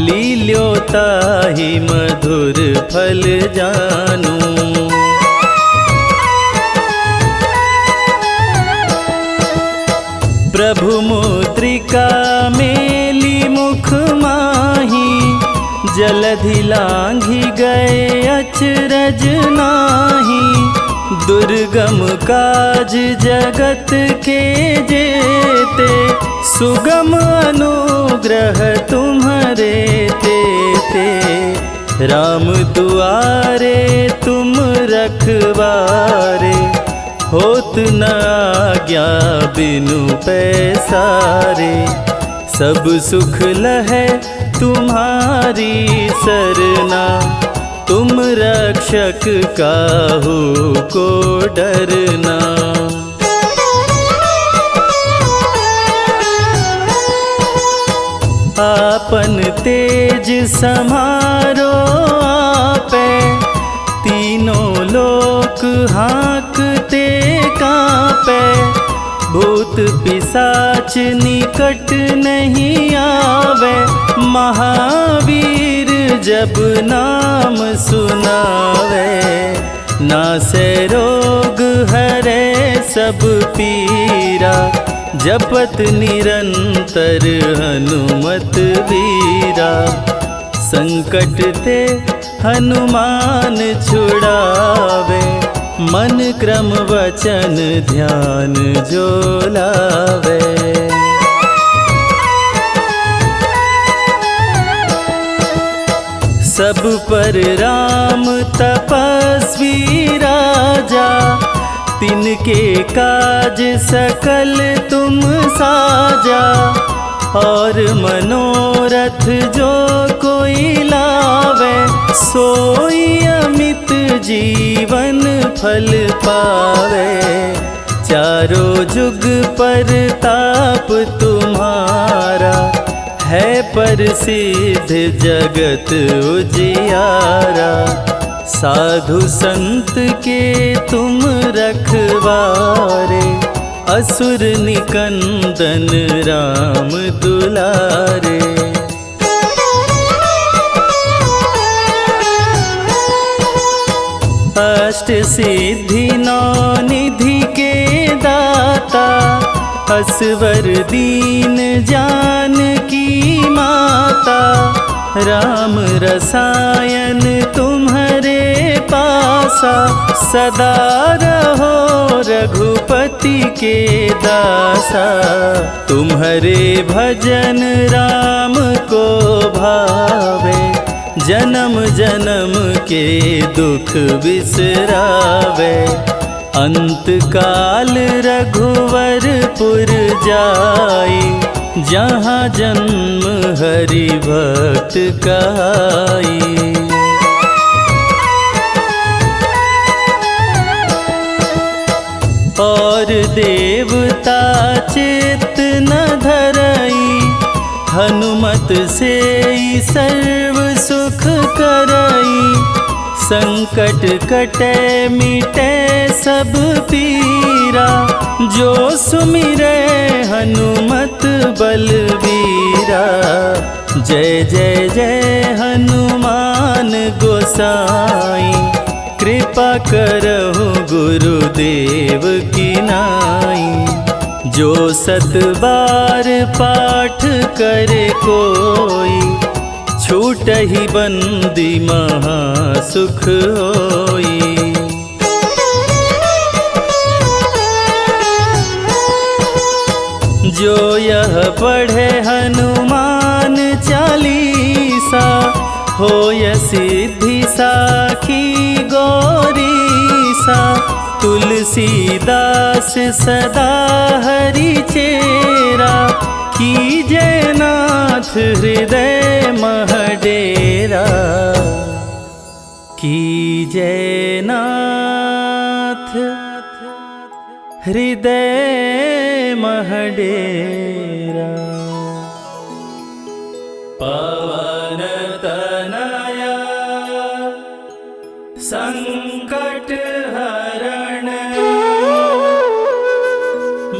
लील्योताहि मधुर फल जानू। प्रभु मुद्रिका मेली मुख माही, जलधि लांघि गए अचरज नाही। दुर्गम काज जगत के जेते, सुगम अनुग्रह तुम्हारे ते राम दुआरे तुम रखवारे, होत न आज्ञा बिनु पैसारे। सब सुख लहै तुम्हारी सरना, तुम रक्षक काहू को डरना। आपन तेज समारो आपे, तीनों लोक हाँकते कांपे। भूत पिशाच निकट नहीं आवे, महावीर जब नाम सुनावे। नासे रोग हरे सब पीरा, जपत निरंतर हनुमत वीरा। संकट ते हनुमान छुड़ावे, मन क्रम वचन ध्यान जो लावे। सब पर राम तपस्वी राजा, तिनके काज सकल तुम साजा। और मनोरथ जो कोई लावे, सोई अमित जीवन फल पावे। चारों जुग पर ताप तुम्हारा, है प्रसिद्ध जगत उजियारा। साधु संत के तुम रखवारे, असुर निकंदन राम दुलारे। अष्ट सिद्धि नौ निधि के दाता, असवर दीन जानकी माता। राम रसायन तुम्हारे पासा, सदा रहो रघुपति के दासा। तुम्हारे भजन राम को भावे, जन्म जन्म के दुख बिसरावे। अंत काल रघुवरपुर जाई, जहाँ जन्म हरि भक्त कहाई। और देवता चित्त न धरई, हनुमत से सर्व सुख करई। संकट कटे मिटे सब पीरा, जो सुमिरे हनुमत बलवीरा। जय जय जय हनुमान गोसाई, कृपा करहु गुरुदेव की नाई। जो सत बार पाठ करे कोई, छूटहि बंदी महा सुख होई। जो यह पढ़े हनुमान चालीसा, होय सिद्धि साखी गौरीसा। तुलसीदास सदा हरि चेरा, कीजय नाथ हृदय मह डेरा। कीजय नाथ हृदय मह डेरा। पवन तनया संकट हरण,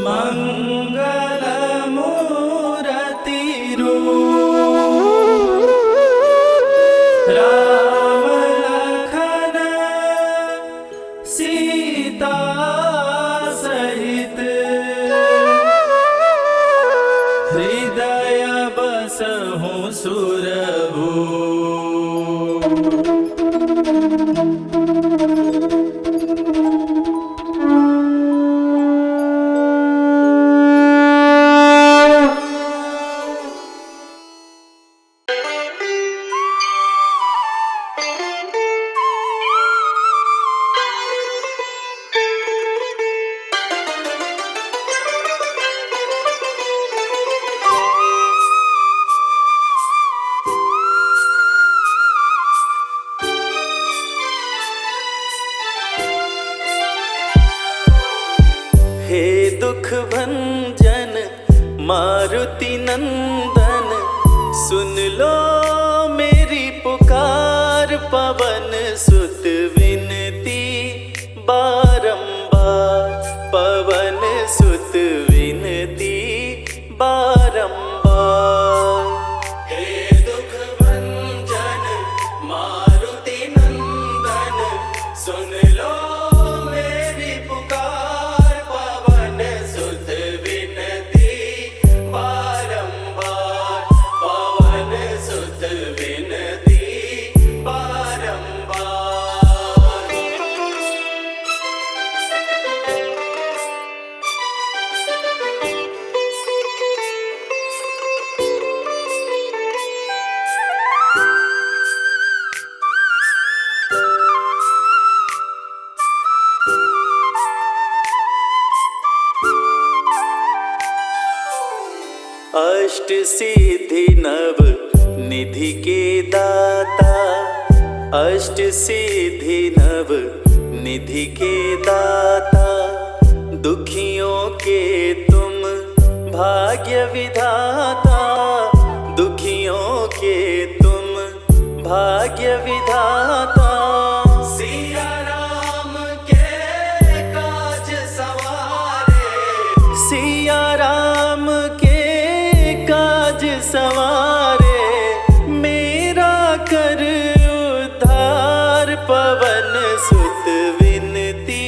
मंगल मूरति रूप। राम लखन सीता सहित, हृदय बसहु सुरभूप। भंजन मारुति नंदन, सुन लो मेरी पुकार। पवन सुत विनती बारंबार, पवन सुत विनती बारंबार। हे दुख भंजन मारुति नंदन, सुन लो मेरी पुकार। पवन सुत विनती बारंबार, पवन सुत विनती बारंबार। अष्ट सिद्धि नव निधि के दाता, अष्ट सिद्धि नव निधि के दाता। दुखियों के तुम भाग्य विधाता, दुखियों के तुम भाग्य विधाता। सिया राम के काज सवारे, सिया राम के काज सवारे। मेरा कर उद्धार, पवन सुत विनती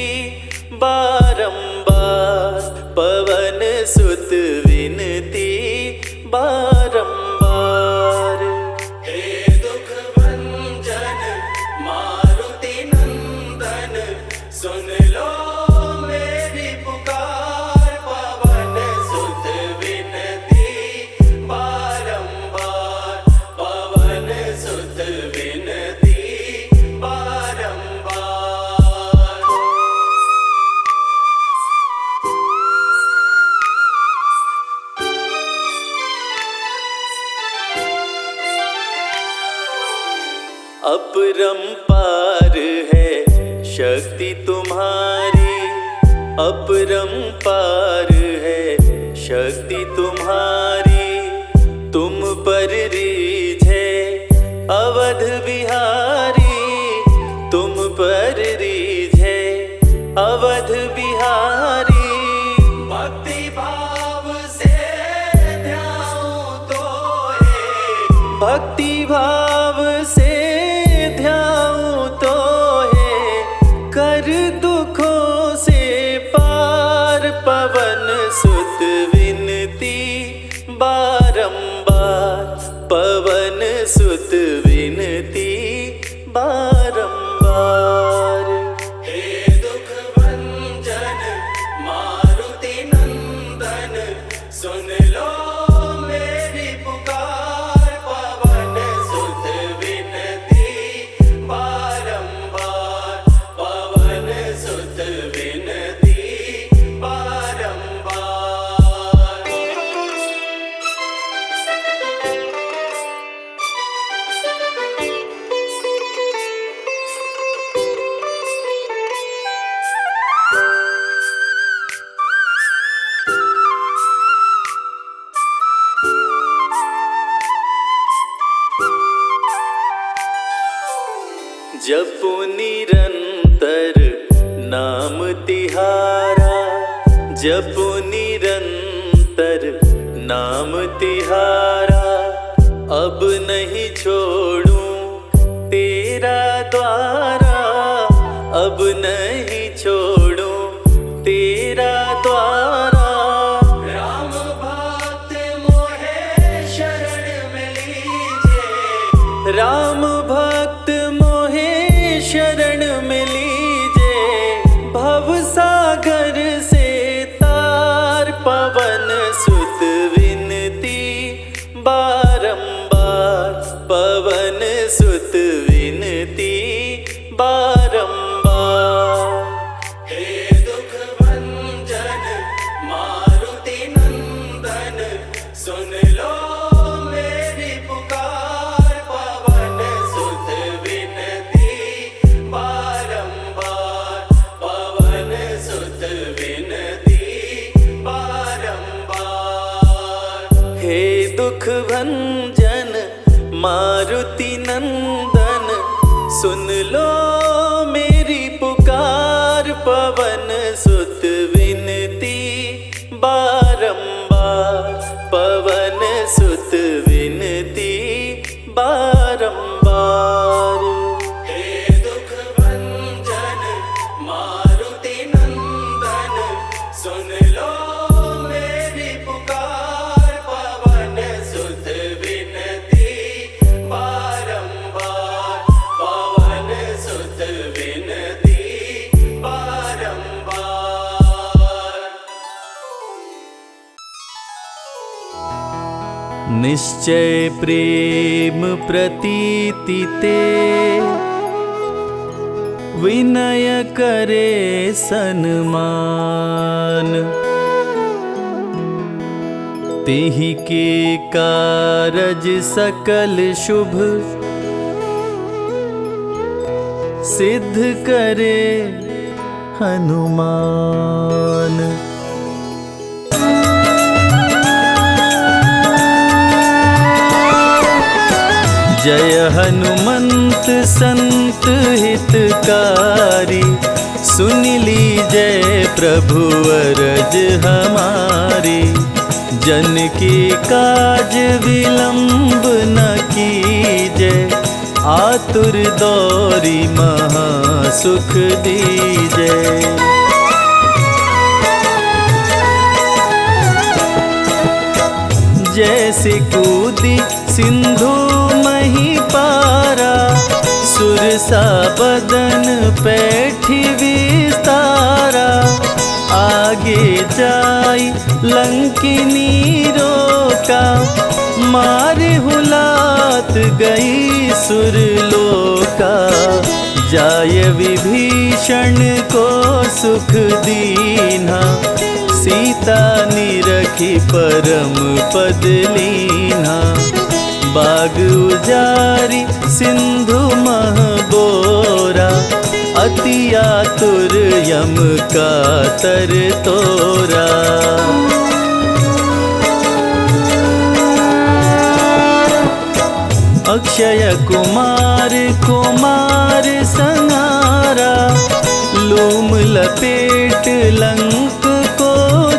बारंबार, पवन सुत विनती बारंबार। हे दुख भंजन मारुति नंदन, सुन लो मेरी पुकार। पवन सुत विनती बारंबार, पवन सुत विनती बारंबार। अपरंपार है शक्ति तुम्हारी, अपरंपार है शक्ति तुम्हारी। तुम पर रीझे अवध बिहारी, तुम पर रीझे अवध बिहारी। भक्ति भाव से ध्याऊं तो है, भक्ति भाव से ध्याऊं तो है। कर दुखों से पार, पवन सुत विनती बारंबार, पवन सुत विनती बारंबार। हे दुख भंजन मारुति नंदन, सुन लो मेरी पुकार। पवन सुत विनती बारंबार, पवन सुत विनती बारंबार। जपो निरंतर नाम तिहारा, जपो निरंतर नाम तिहारा। अब नहीं छोड़ूं तेरा द्वारा, अब नहीं छोड़ूं तेरा द्वारा। राम भक्त मोहे शरण में लीजे, राम भक्त मोहे शरण में लीजे। भव सागर से तार, पवन सुत विनती बारंबार, पवन सुत विनती बारंबार। हे दुख भंजन मारुति नंदन, सुन लो मेरी पुकार। पवन सुत विनती बारंबार, पवन सुत विनती बारंबार। मारुति नंदन सुन लो मेरी पुकार। पवन सुत विनती बारंबार, पवन सुत विनती बारंबार। हे दुख भंजन मारुति नंदन सुन लो मेरी पुकार। पवन सुत विनती बारंबार, पवन सुत विनती बारंबार। निश्चय प्रेम प्रतीति ते विनय करे सन्मान। तेहि के कारज सकल शुभ सिद्ध करे हनुमान। जय हनुमंत संत हितकारी, सुन लीजय प्रभु अरज हमारी। जन की काज विलंब न कीजय, आतुर दौरी महा सुख दीजय। जैसे कूदी सिंधु मही पारा, सुरसा बदन पैठी विस्तारा। आगे जाई लंकिनी रोका, मारे हुलात गई सुरलोका। जाय विभीषण को सुख दीन्हा, सीता निरखी परम पद लीन्हा। बाग उजारी सिंधु मह बोरा, अति आतुर यम का तर तोरा। अक्षय कुमार कुमार संहारा, लूम लपेट लंक को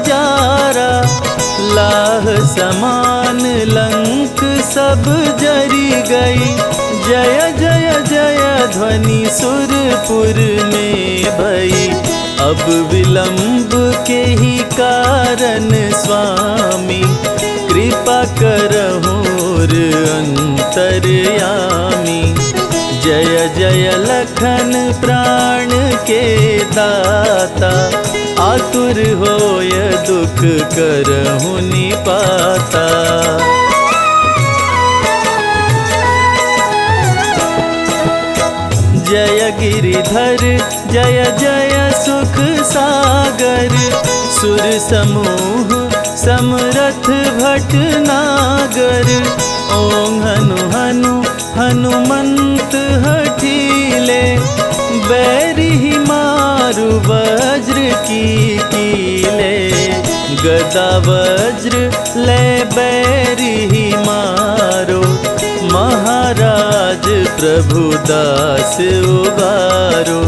जारा। लाह समान लंक सब जरी गई, जय जय जय ध्वनि सुरपुर में भई। अब विलंब के ही कारण स्वामी, कृपा करहुर अंतर्यामी। जय जय लखन प्राण के दाता, आतुर होय दुख करहु निपाता। जय गिरिधर जय जय सुख सागर, सुर समूह समरथ भटनागर। ओं हनु हनु हनुमंत हठीले, बैरी मारु वज्र की कीले। गदा वज्र ले बैरी मारो, महाराज प्रभु दास उबारो।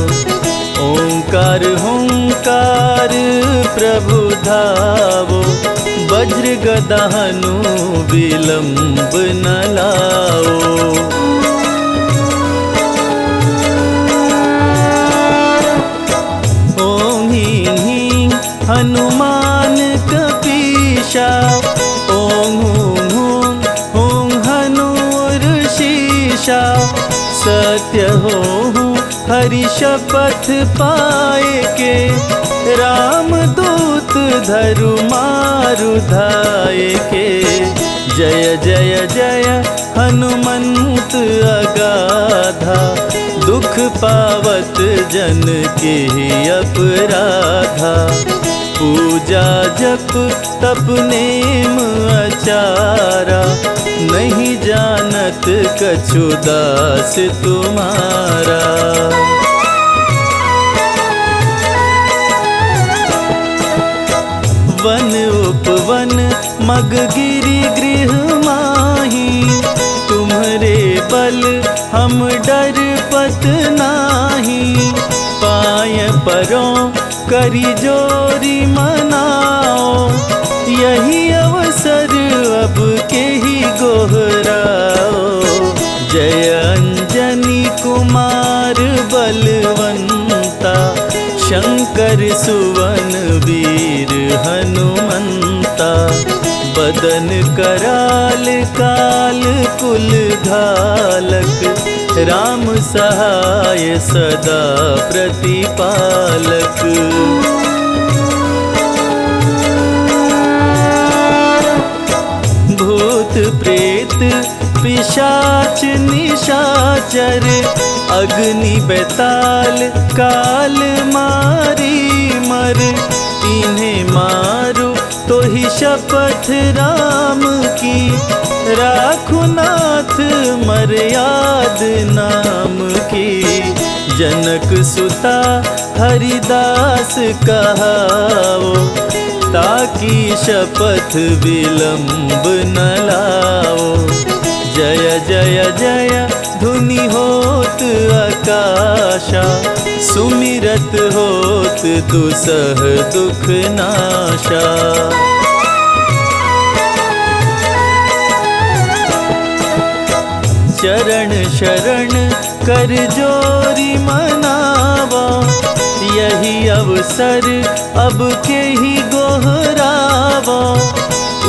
ओंकार हुंकार प्रभु धावो, वज्र गदा हनु विलंब न लाओ। ओं ह्रीं ह्रीं हनुमान कपीशा, ओं हूं हूं हूं हनुर्शीशा। सत्य हो हरि शपथ पाए के, राम दूत धरु मारु धाये के। जय जय जय हनुमंत अगाधा, दुख पावत जन के अपराधा। पूजा जप तप नेम आचारा, नहीं जानत कछु दास तुम्हारा। वन उपवन मग गिरि गृह माही, तुम्हरे बल हम डरपत नाही, पाय परों करी जोरी मनाओ, यही अवसर अब के ही गोहराओ। जय अंजनी कुमार बलवंता, शंकर सुवन वीर हनुमंता, बदन कराल काल कुल घालक, राम सहाय सदा प्रतिपालक। भूत प्रेत पिशाच निशाचर, अग्नि बेताल काल मारी मर, इन्हें मारो तो ही शपथ राम की, राखो नाथ मर्याद नाम की। जनक सुता हरिदास कहाओ, ताकि शपथ विलंब न लाओ। जय जय जय धुनि होत आकाशा, सुमिरत होत दुसह दुख नाशा। चरण शरण कर जोरी मनावा, यही अवसर अब के ही गोहरावा।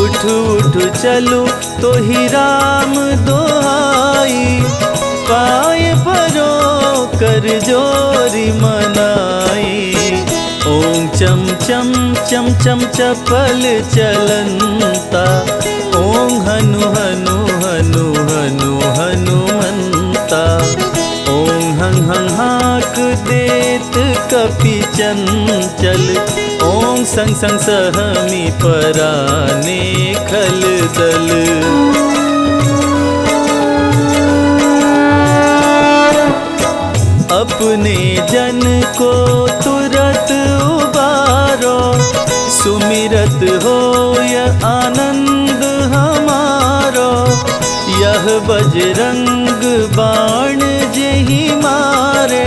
उठ उठ चलो तो ही राम दोहाई, पाय परो कर जोरी मनाई। ओम चम चम चम चम चपल चलंता, ओम हनु हनु हनु हनु हनुमंता। ओम हं हं हाक देत कपि चंचल, ओम संग संग सहमी पराने खल दल। अपने जन को तुरत उबारो, सुमिरत होय आनंद हमारो। यह बजरंग बाण जेहि मारे,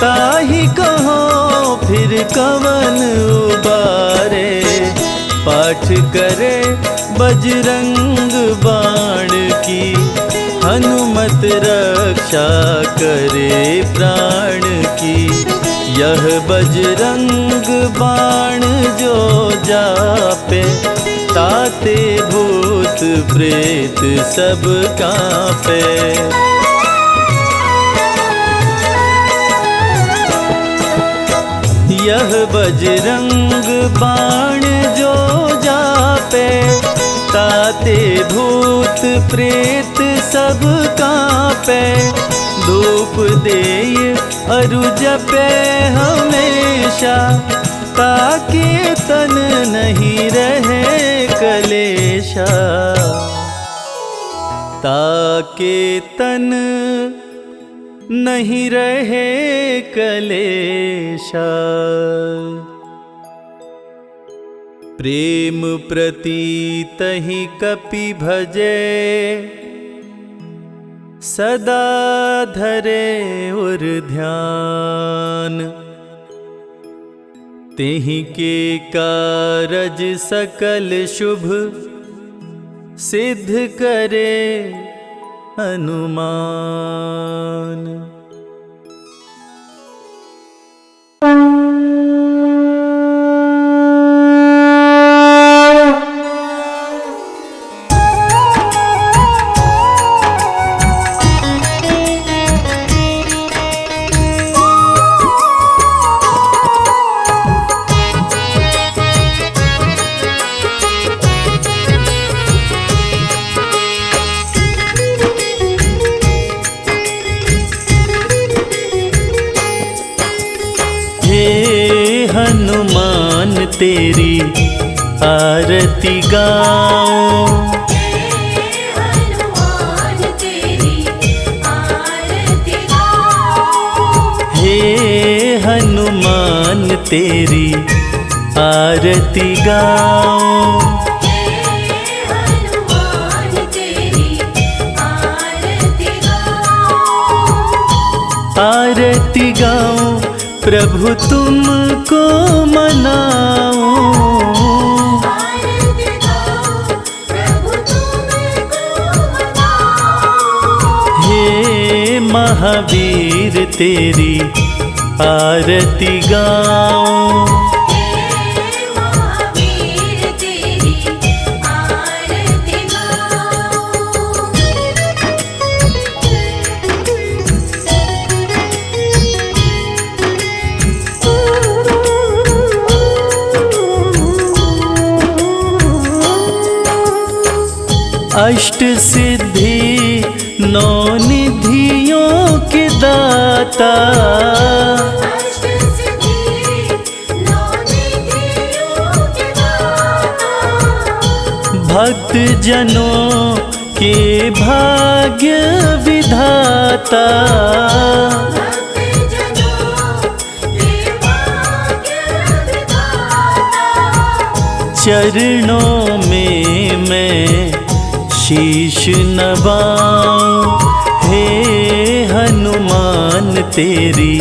ताहि कहो फिर कवन उबारे। पाठ करे बजरंग बाण की, हनुमत रक्षा करे प्राण की। यह बजरंग बाण जो जापे, ताते भूत प्रेत सब कांपे। यह बजरंग बाण जो जापे, ताते भूत प्रेत सब कांपे। धूप देय अरु जपे हमेशा, ताके तन नहीं रहे कलेशा। ताके तन नहीं रहे कलेशा। प्रेम प्रतीत ही कपि भजे, सदा धरे उर ध्यान। तेहि के कारज सकल शुभ, सिद्ध करे हनुमान। हनुमान तेरी आरती गाऊं, हनुमान तेरी आरती गाऊं। हे हनुमान तेरी आरती गाऊं। हनुमान तेरी आरती गाऊं। आरती गाऊं प्रभु तुमको मनाऊं। आरती गाऊं प्रभु तुमको मनाऊं। हे महावीर तेरी आरती गाऊं। हे महावीर तेरी आरती अष्ट सिद्धि नौ निधियों के दाता, अष्ट सिद्धि नौ निधियों के दाता। भक्त जनों के भाग्य विधाता। भक्त जनों के भाग्य विधाता। चरणों में मैं शीश नवाऊं। हे हनुमान तेरी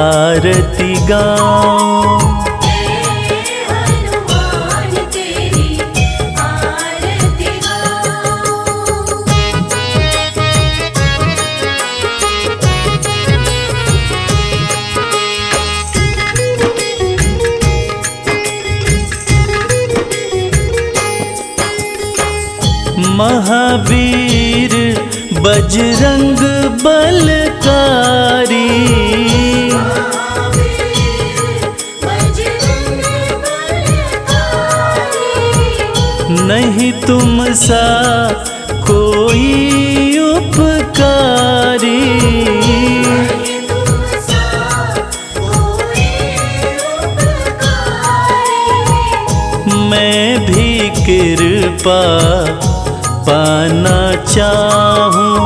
आरती गाऊं। हे हनुमान तेरी आरती गाऊं। महावीर बजरंग बलकारी, महावीर बजरंग बलकारी। नहीं तुम सा कोई उपकारी। नहीं तुम सा कोई उपकारी। मैं भी कृपा पाना चाहूं।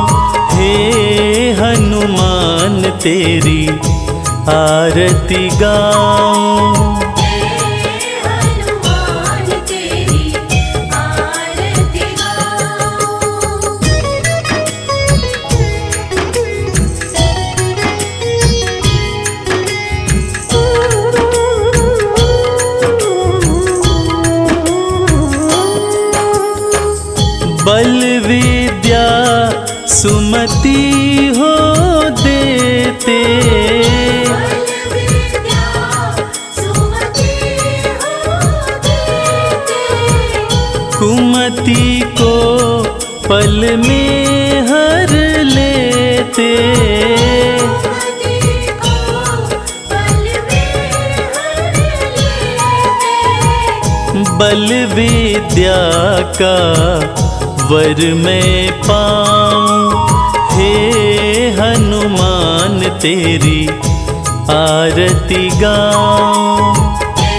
हे हनुमान तेरी आरती गाऊं। हे हनुमान तेरी आरती गाऊं। बल विद्या सुमति हो देते, बल विद्या सुमति हो देते। कुमति को पल में हर लेते। कुमति को पल में हर लेते। बल विद्या का वर मैं पाऊं। हे हनुमान तेरी आरती गाऊं। हे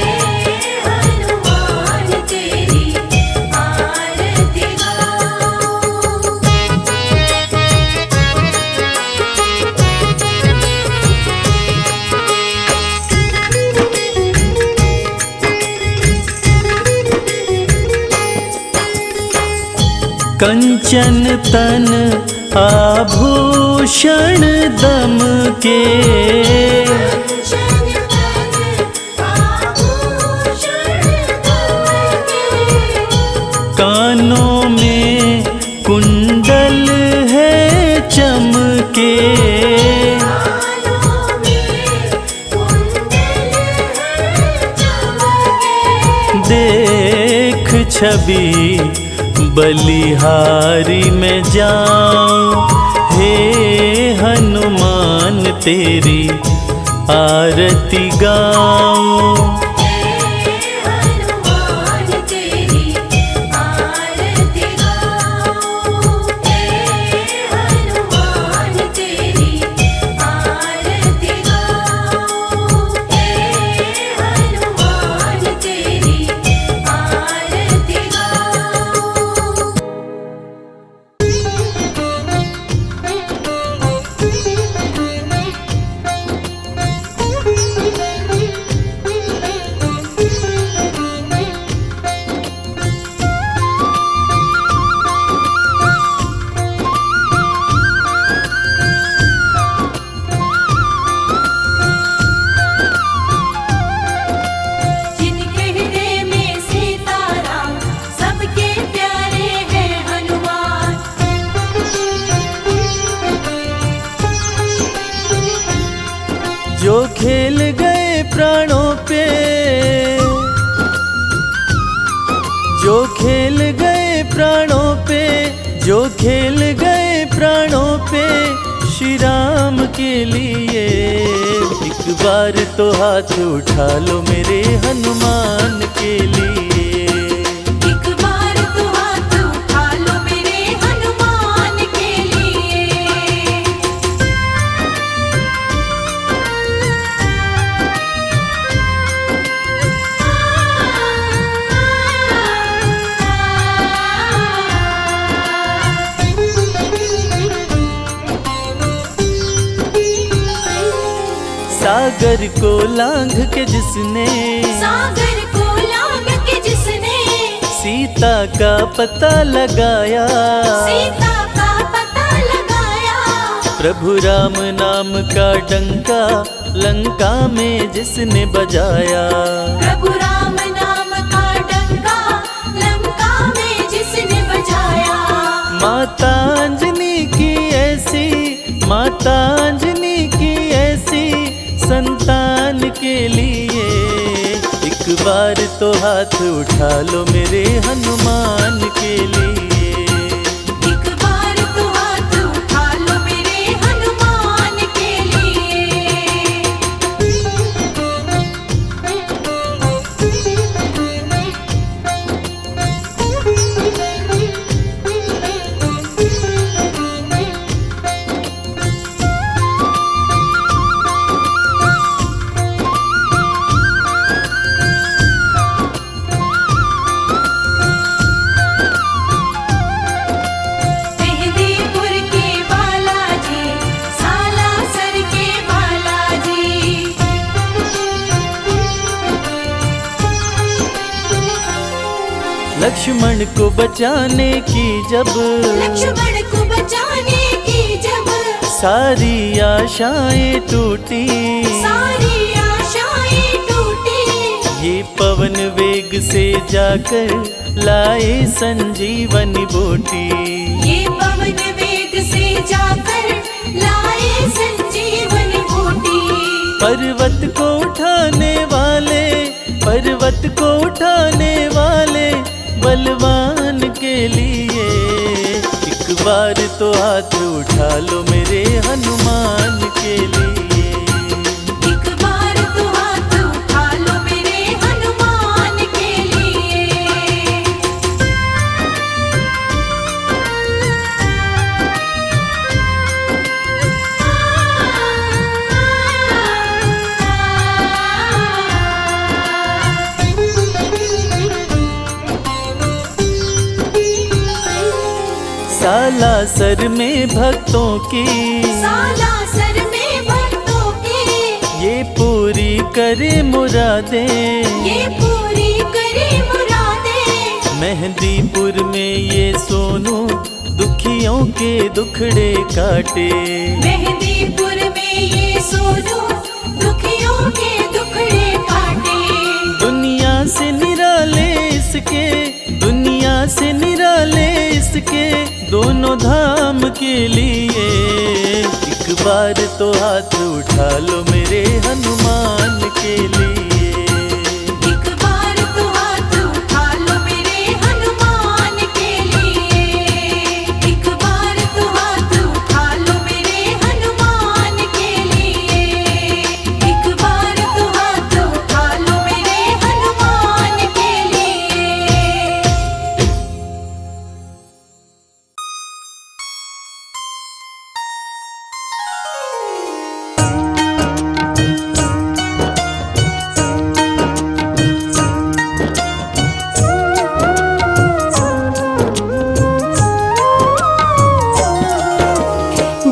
हनुमान तेरी आरती गाऊं। कंचन तन आभूषण दम के, कंचन तन आभूषण दमके। कानों में कुंडल है चमके। कानों में कुंडल है चमके। देख छवि बलिहारी में जाऊं। हे हनुमान तेरी आरती गाऊं। हे हनुमान तेरी आरती गाऊं। हे हनुमान तेरी आरती गाऊं। हे हनुमान तेरी आरती गाऊं। जो खेल गए प्राणों पे, जो खेल गए प्राणों पे, जो खेल गए प्राणों पे श्री राम के लिए। एक बार तो हाथ उठा लो मेरे हनुमान के लिए। एक बार तो हाथ उठा लो मेरे हनुमान के लिए। सागर को लांघ के जिसने, सागर को लांघ के जिसने सीता का पता लगाया, सीता का पता लगाया। प्रभु राम नाम का डंका लंका में जिसने बजाया। प्रभु राम नाम का डंका लंका में जिसने बजाया। माता अंजनी की ऐसी, माता अंजनी की ऐसी संतान के लिए। एक बार तो हाथ उठा लो मेरे हनुमान के लिए। एक बार तो हाथ उठा लो मेरे हनुमान के लिए। मेहंदीपुर के बालाजी, सालासर के बालाजी। लक्ष्मण को बचाने की जब, लक्ष्मण को बचाने की जब सारी आशाएं टूटी, सारी आशाएं टूटी। ये पवन वेग से जाकर लाए संजीवनी बूटी। ये पवन वेग से जाकर लाए संजीवनी बूटी। पर्वत को उठाने वाले, पर्वत को उठाने वाले बलवान के लिए। एक बार तो हाथ उठा लो मेरे हनुमान के लिए। एक बार तो हाथ उठा लो मेरे हनुमान के लिए। सालासर में भक्तों की, सालासर में भक्तों की ये पूरी करे मुरादें। ये पूरी करे मुरादें। मेहंदीपुर में ये सोनू दुखियों के दुखड़े काटे। मेहंदीपुर में ये सोनू दुखियों के दुखड़े काटे। दुनिया से निराले इसके, दुनिया से निराले इसके दोनों धाम के लिए। एक बार तो हाथ उठा लो मेरे हनुमान के लिए। एक बार तो हाथ उठा लो मेरे हनुमान के लिए। एक बार तो हाथ उठा लो मेरे हनुमान के लिए। एक बार तो हाथ उठा लो मेरे हनुमान के लिए।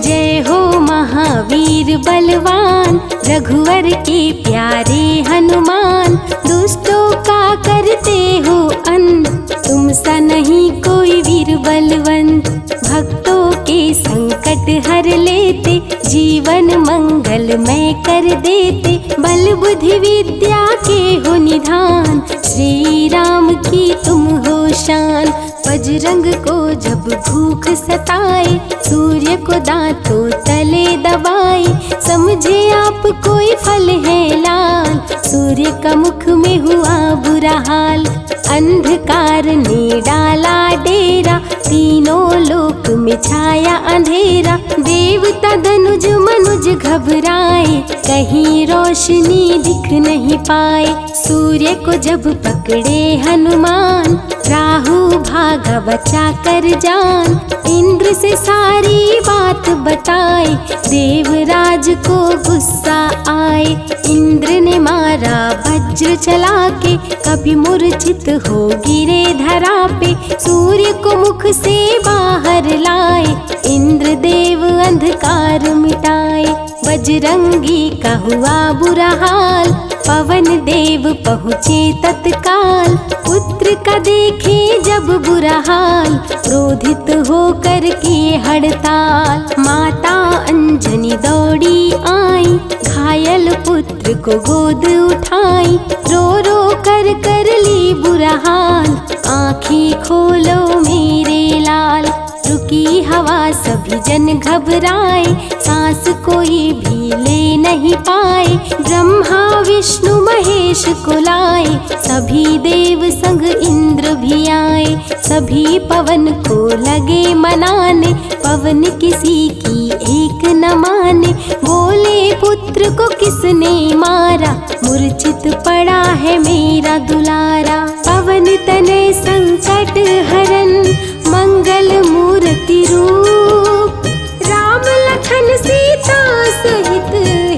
जय हो महावीर बलवान, रघुवर के प्यारे हनुमान। दुष्टों का करते हो अंत, तुम सा नहीं कोई वीर बलवंत। भक्तों के संकट हर लेते, जीवन मंगलमय कर देते। बल बुद्धि विद्या के हो निधान, श्री राम की तुम हो शान। बजरंग को जब भूख सताए, सूर्य को दांतों तले दबाए, समझे आप कोई फल है लाल, सूर्य का मुख में हुआ बुरा हाल। अंधकार ने डाला डेरा, तीनों लोक में छाया अंधेरा, देवता धनुज मनुज घबराए, कहीं रोशनी दिख नहीं पाए। सूर्य को जब पकड़े हनुमान, राहु भागा बचा कर जान, इंद्र से सारी बात बताए, देवराज को गुस्सा आए। इंद्र ने मारा वज्र चला के, कभी मूर्छित हो गिरे धरा पे, सूर्य को मुख से बाहर लाए, इंद्र देव अंधकार मिटाए। बजरंगी का हुआ बुरा हाल, पवन देव पहुँचे तत्काल, पुत्र का देखे जब बुरा हाल, क्रोधित होकर किए हड़ताल। माता अंजनी दौड़ी आई, घायल पुत्र को गोद उठाई, रो रो कर ली बुरा हाल, आँखें खोलो मेरे लाल। रुकी हवा सभी जन घबराए, सांस कोई भी ले नहीं पाए, ब्रह्मा विष्णु महेश को लाए, सभी देव संग इंद्र भी आए, सभी पवन को लगे मनाने, पवन किसी की एक न माने, बोले पुत्र को किसने मारा, मूर्छित पड़ा है मेरा दुलारा। पवन तनय संकट हरन, मंगल मूर्ति रूप, राम लखन सीता सहित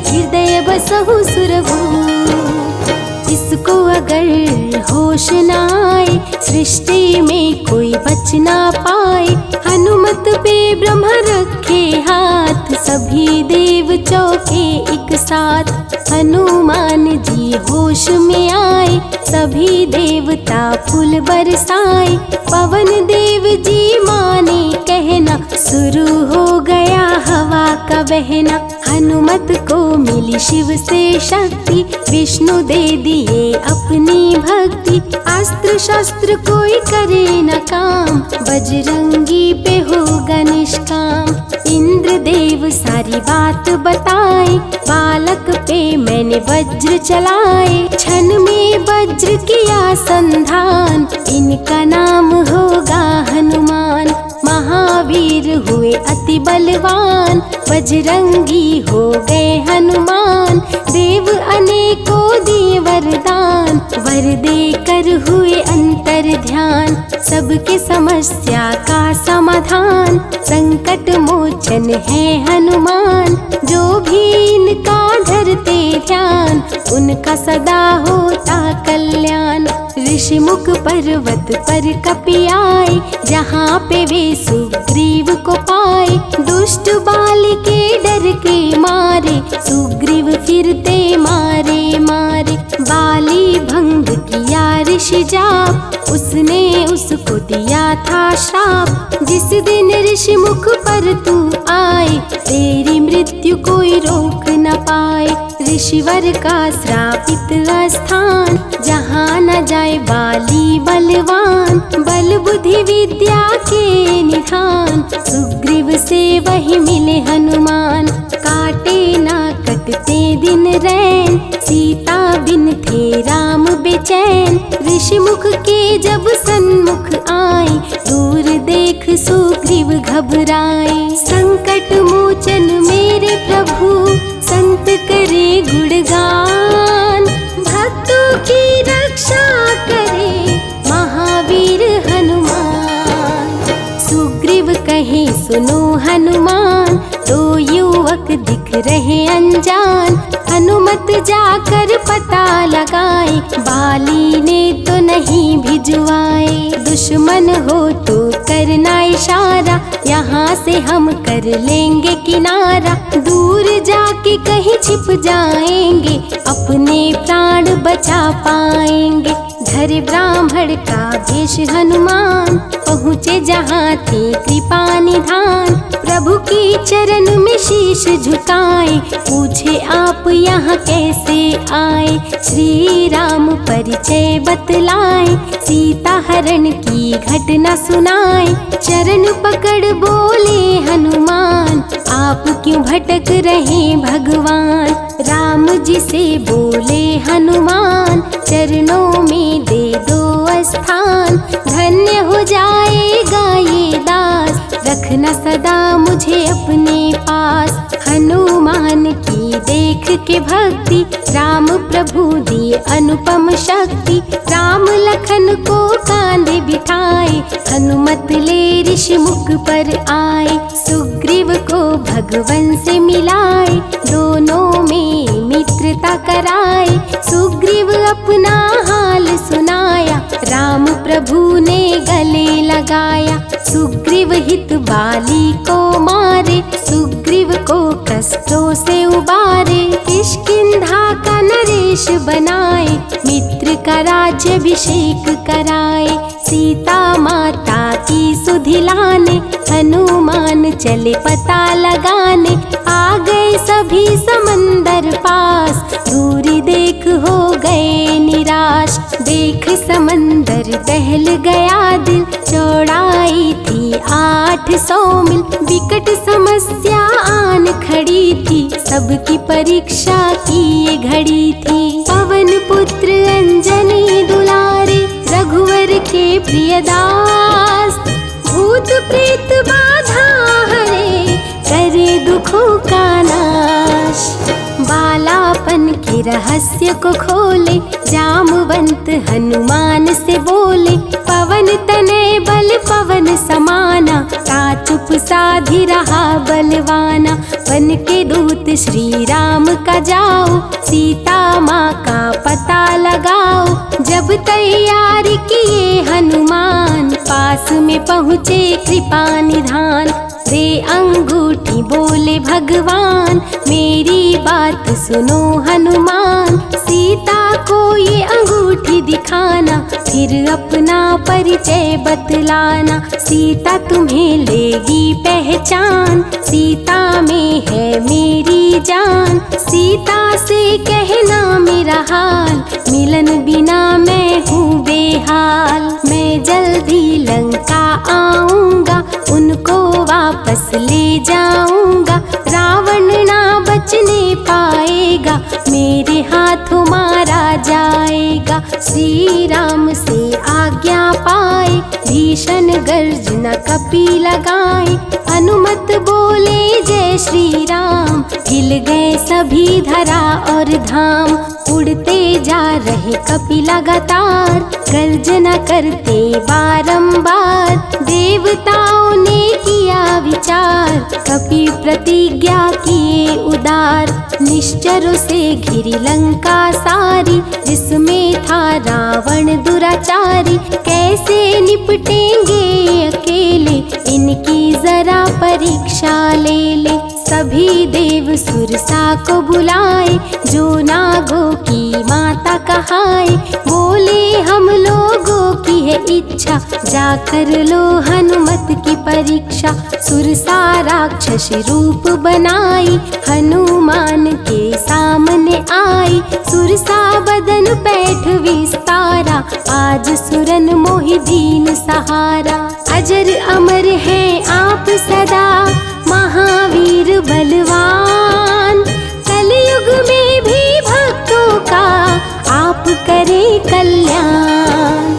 हृदय बसहु सुरभूप। इसको अगर होश न आए, सृष्टि में कोई बच ना पाए, हनुमत पे ब्रह्मा रखे हाथ, सभी देव चौके एक साथ। हनुमान जी होश में आए, सभी देवता फूल बरसाए, पवन देव जी माने कहना, शुरू हो गया हवा का बहना। हनुमत को मिली शिव से शक्ति, विष्णु दे दिए अपनी भक्ति, अस्त्र शस्त्र कोई करे न काम, बजरंगी पे होगा निष्काम। इंद्र देव सारी बात बताए, बालक पे मैंने वज्र चलाए, क्षण में वज्र किया संधान, इनका नाम होगा हनुमान। महावीर हुए अति बलवान, बजरंगी हो गए हनुमान, देव अनेकों दिए वरदान, वर देकर हुए अंतर ध्यान, सबके समस्या का समाधान, संकट मोचन है हनुमान, जो भी इनका धरते ध्यान, उनका सदा होता कल्याण। ऋषिमुख पर्वत पर कपि आए, जहाँ पे वे सुग्रीव को पाए, दुष्ट बाली के डर के मारे, सुग्रीव फिरते मारे मारे। बाली भंग किया ऋषि जाप, उसने उसको दिया था श्राप, जिस दिन ऋषि मुख पर तू आए, तेरी मृत्यु कोई रोक न पाए। ऋषिवर का श्रापित स्थान, जहाँ न जाए बाली बलवान, बल बुद्धि विद्या के निधान, सुग्रीव से वही मिले हनुमान। काटे ना कटते दिन रैन, सीता बिन थे राम बेचैन, ऋषि मुख के जब सन्मुख आए, दूर देख सुग्रीव घबराए। संकट मोचन मेरे प्रभु, संत करे गुणगान, भक्तों की रक्षा करे महावीर हनुमान। सुग्रीव कहे सुनो हनुमान, दो युवक दिख रहे अनजान, हनुमत जाकर पता लगाए, बाली ने तो नहीं भिजवाए। दुश्मन हो तो करना इशारा, यहाँ से हम कर लेंगे किनारा, दूर जाके कहीं छिप जाएंगे, अपने प्राण बचा पाएंगे। धरे ब्राह्मण का भेष हनुमान, पहुँचे जहाँ थे कृपा निधान, प्रभु की चरण में शीश शीश झुकाए, पूछे आप यहाँ कैसे आए। श्री राम परिचय बतलाए, सीता हरण की घटना सुनाए। चरण पकड़ बोले हनुमान, आप क्यों भटक रहे भगवान। राम जी से बोले हनुमान, चरणों में दे दो स्थान। धन्य हो जाएगा ये दास, रखना सदा मुझे अपने पास। हनुमान की देख के भक्ति, राम प्रभु दिए अनुपम शक्ति। राम लखन को कांधे बिठाए, हनुमत ले ऋषि मुख पर आए। सुग्रीव को भगवन से मिलाए, दोनों में मित्रता कराए। सुग्रीव अपना हाल सुनाया, राम प्रभु ने गले लगाया। सुग्रीव हित बाली को मारे, सुग्रीव को कष्टों से उबारे। किष्किंधा का नरेश बनाए, मित्र का राज्याभिषेक कराए। सीता माता की सुधि लाने, हनुमान चले पता लगाने। आ गए सभी समंदर पास, दूरी देख हो गए निराश। देख समंदर दहल गया दिल, चौड़ाई थी 800 मील। विकट समस्या आन खड़ी थी, सबकी परीक्षा की ये घड़ी थी। पवन पुत्र अंजनी दुलारे, रघुवर के प्रियदास। भूत प्रेत बाधा हरे, करे दुखों का नाश। बालापन के रहस्य को खोले, जामवंत हनुमान से बोले। पवन तनय बल पवन समाना, ता चुप साधी रहा बलवाना। वन के दूत श्री राम का जाओ, सीता माँ का पता लगाओ। जब तैयारी किए हनुमान, पास में पहुँचे कृपा निधान। दे अंगूठी बोले भगवान, मेरी बात सुनो हनुमान। सीता को ये अंगूठी दिखाना, फिर अपना परिचय बतलाना। सीता तुम्हें लेगी पहचान, सीता में है मेरी जान। सीता से कहना मेरा हाल, मिलन बिना मैं हूँ बेहाल। मैं जल्दी लंका आऊँगा, उनको वापस ले जाऊंगा। रावण ना बचने पाएगा, मेरे हाथों मारा जाएगा। श्री राम से आज्ञा पाए, भीषण गर्जना कपि लगाए। अनुमत बोले जय श्री राम, हिल गए सभी धरा और धाम। उड़ते जा रहे कपि लगातार, गर्जना करते बारंबार। देवताओं ने किया विचार, कपि प्रतिज्ञा किए उदार। निश्चरों से घिरी लंका सारी, जिसमें था रावण दुराचारी। कैसे निपटेंगे अकेले, इनकी जरा परीक्षा ले ले। सभी देव सुरसा को बुलाए, जो नागों की माता कहाए। बोले हम लोगों की है इच्छा, जाकर लो हनुमत की परीक्षा। सुरसा राक्षस रूप बनाई, हनुमान के सामने आई। सुरसा बदन पैठ विस्तारा, आज सुरन मोहि दीन सहारा। अजर अमर है आप सदा, महावीर बलवान। कलयुग में भी भक्तों का आप करें कल्याण।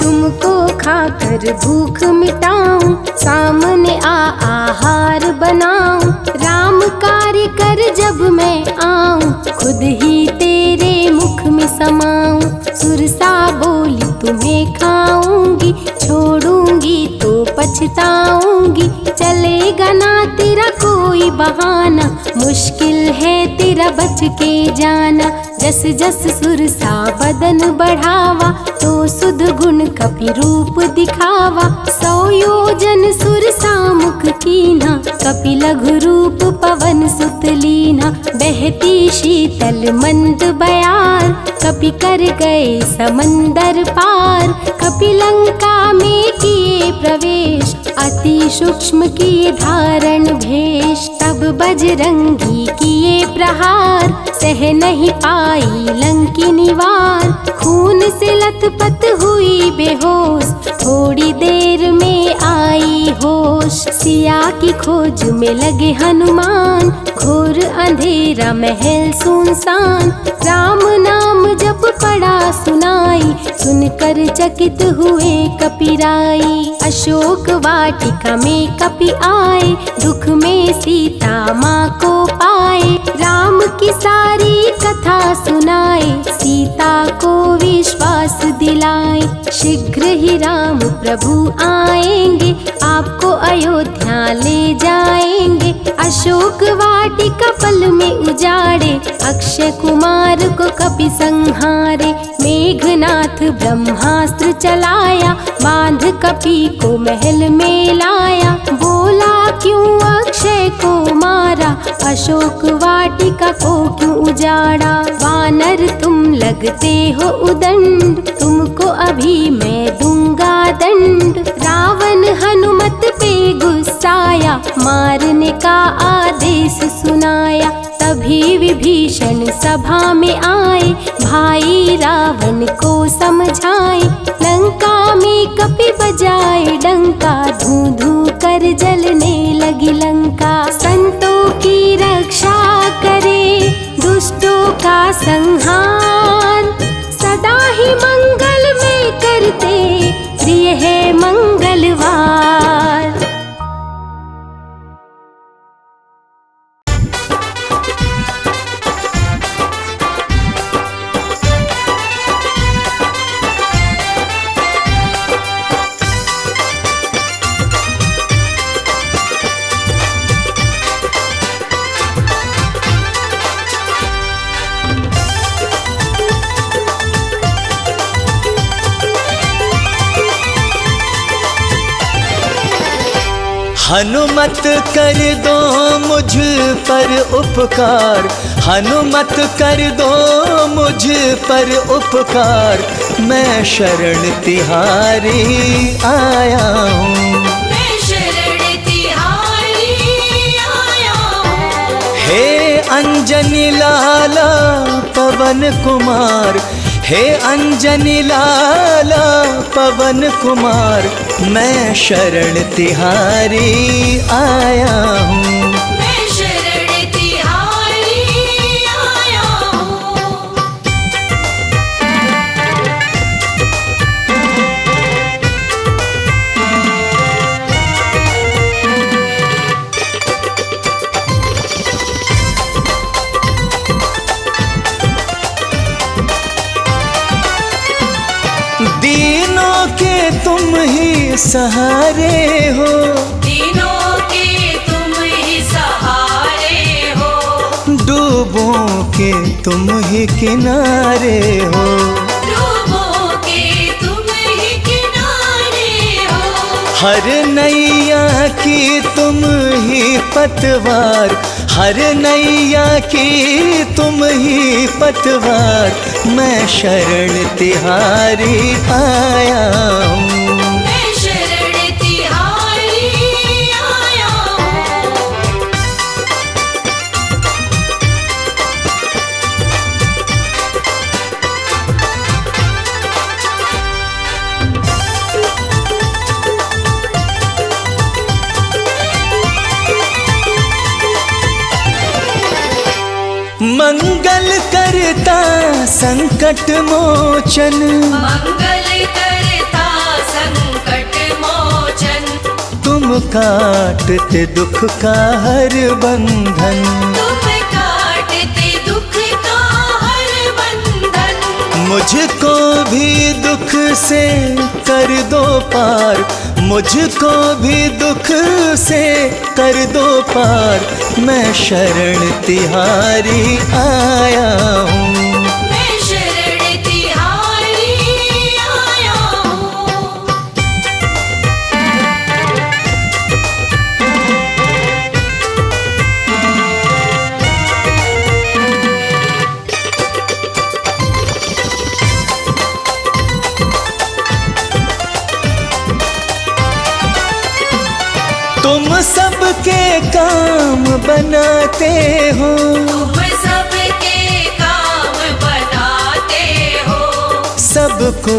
तुमको खाकर भूख मिटाऊं, सामने आहार बनाऊं। राम कार्य कर जब मैं आऊं, खुद ही तेरे मुख में समाऊं। सुरसा बोली तुम्हें खाऊंगी, छोड़ूंगी तो पछताऊंगी। चलेगा ना तेरा कोई बहाना, मुश्किल है तेरा बच के जाना। जस जस सुरसा बदन बढ़ावा, तो सुध गुण कपि रूप दिखावा। 100 योजन सुरसा मुख कीन्हा, कपि लघु रूप पवन सुत लीन्हा। बहती शीतल मंद बयार, कपि कर गए समंदर पार। कपि लंका में किए प्रवेश, अति सूक्ष्म किए धारण भेष। तब बजरंगी किए प्रहार, सह नहीं पाई लंकिनी वार। खून से लथपथ हुई बेहोश, थोड़ी देर में आई होश। सिया की खोज में लगे हनुमान, घोर अंधेरा महल सुनसान। राम नाम जब पड़ा सुनाई, सुनकर चकित हुए कपिराई। अशोक वाटिका में कपि आए, दुख में सीता माँ को पाए। राम की सारी कथा सुनाए, सीता को विश्वास दिलाए। शीघ्र ही राम प्रभु आएंगे, आपको अयोध्या ले जाएंगे। अशोक वाटिका पल में उजाड़े, अक्षय कुमार को कपि संहारे। मेघनाथ ब्रह्मास्त्र चलाया, बांध कपि को महल में लाया। बोला क्यों अक्षय को मारा, अशोक वाटिका को क्यों उजाड़ा। वानर तुम लगते हो उदंड, तुमको अभी मैं दूंगा दंड। रावण हनुमत पे गुस्साया, मारने का आदेश सुनाया। तभी विभीषण सभा में आए, भाई रावण को समझाए। लंका में कपि बजाए डंका, धू धू कर जलने लगी लंका। संतों की रक्षा करे, दुष्टों का संहार। सदा ही मंगल में करते, प्रिय है मंगलवार। हनुमत कर दो मुझ पर उपकार, हनुमत कर दो मुझ पर उपकार। मैं शरण तिहारी आया हूँ, मैं शरण तिहारी आया हूँ। हे अंजनी लाला पवन कुमार, हे अंजनी लाला पवन कुमार। मैं शरण तिहारी आया हूँ, मैं शरण तिहारी आया हूँ। दीनों के तुम ही सहारे हो, तीनों के तुम ही सहारे हो। डूबों के तुम ही किनारे हो, डूबों के तुम ही किनारे हो। हर नैया की तुम ही पतवार, हर नैया की तुम ही पतवार। मैं शरण तिहारी आया हूँ, मैं शरण तिहारी आया हूँ। मंगल करता संकट मोचन, मंगल करता संकट मोचन। तुम काटते दुख का हर बंधन, तुम काटते दुख का हर बंधन। मुझको भी दुख से कर दो पार, मुझको भी दुख से कर दो पार। मैं शरण तिहारी आया हूँ, मैं शरण तिहारी आया हूँ। तुम सब सबके काम बनाते हो, तुम सबके काम बनाते हो, सबको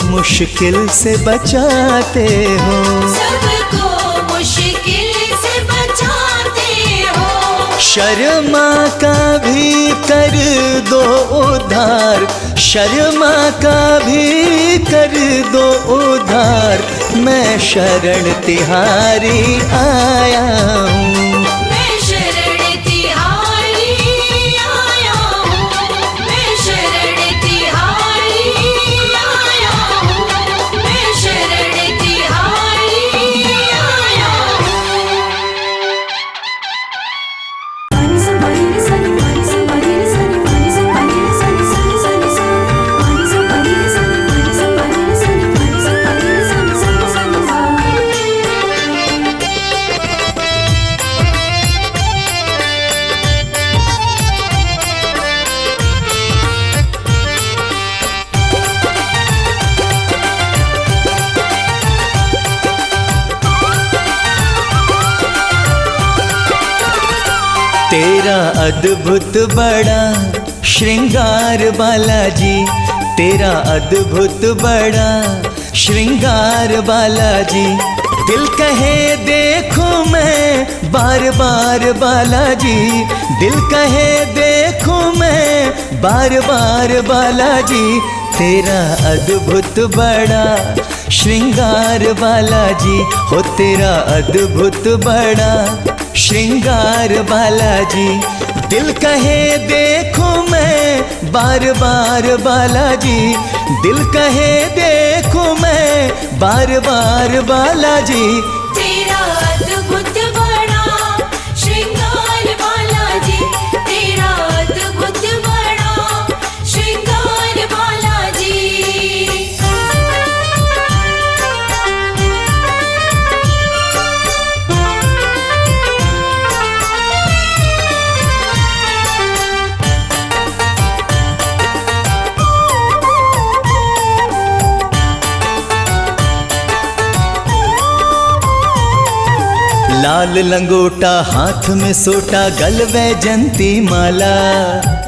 मुश्किल से बचाते हो। सबको मुश्किल से बचाते हो। शर्मा का भी कर दो उद्धार, शर्मा का भी कर दो उद्धार, मैं शरण तिहारी आया हूँ। मैं शरण तिहारी आया हूँ, मैं शरण तिहारी आया हूँ, मैं शरण तिहारी आया तेरा अद्भुत बड़ा श्रृंगार बालाजी, तेरा अद्भुत बड़ा श्रृंगार बालाजी। दिल कहे देखो मैं बार बार बालाजी, दिल कहे देखो मैं बार बार बालाजी। तेरा अद्भुत बड़ा श्रृंगार बालाजी, हो तेरा अद्भुत बड़ा श्रृंगार बालाजी। दिल कहे देखो मैं बार बार बालाजी, दिल कहे देखो मैं बार बार बालाजी। तेरा अद्भुत बड़ा श्रृंगार बालाजी, तेरा अद्भुत बड़ा श्रृंगार बालाजी। लाल लंगोटा हाथ में सोटा, गल वैजंती माला।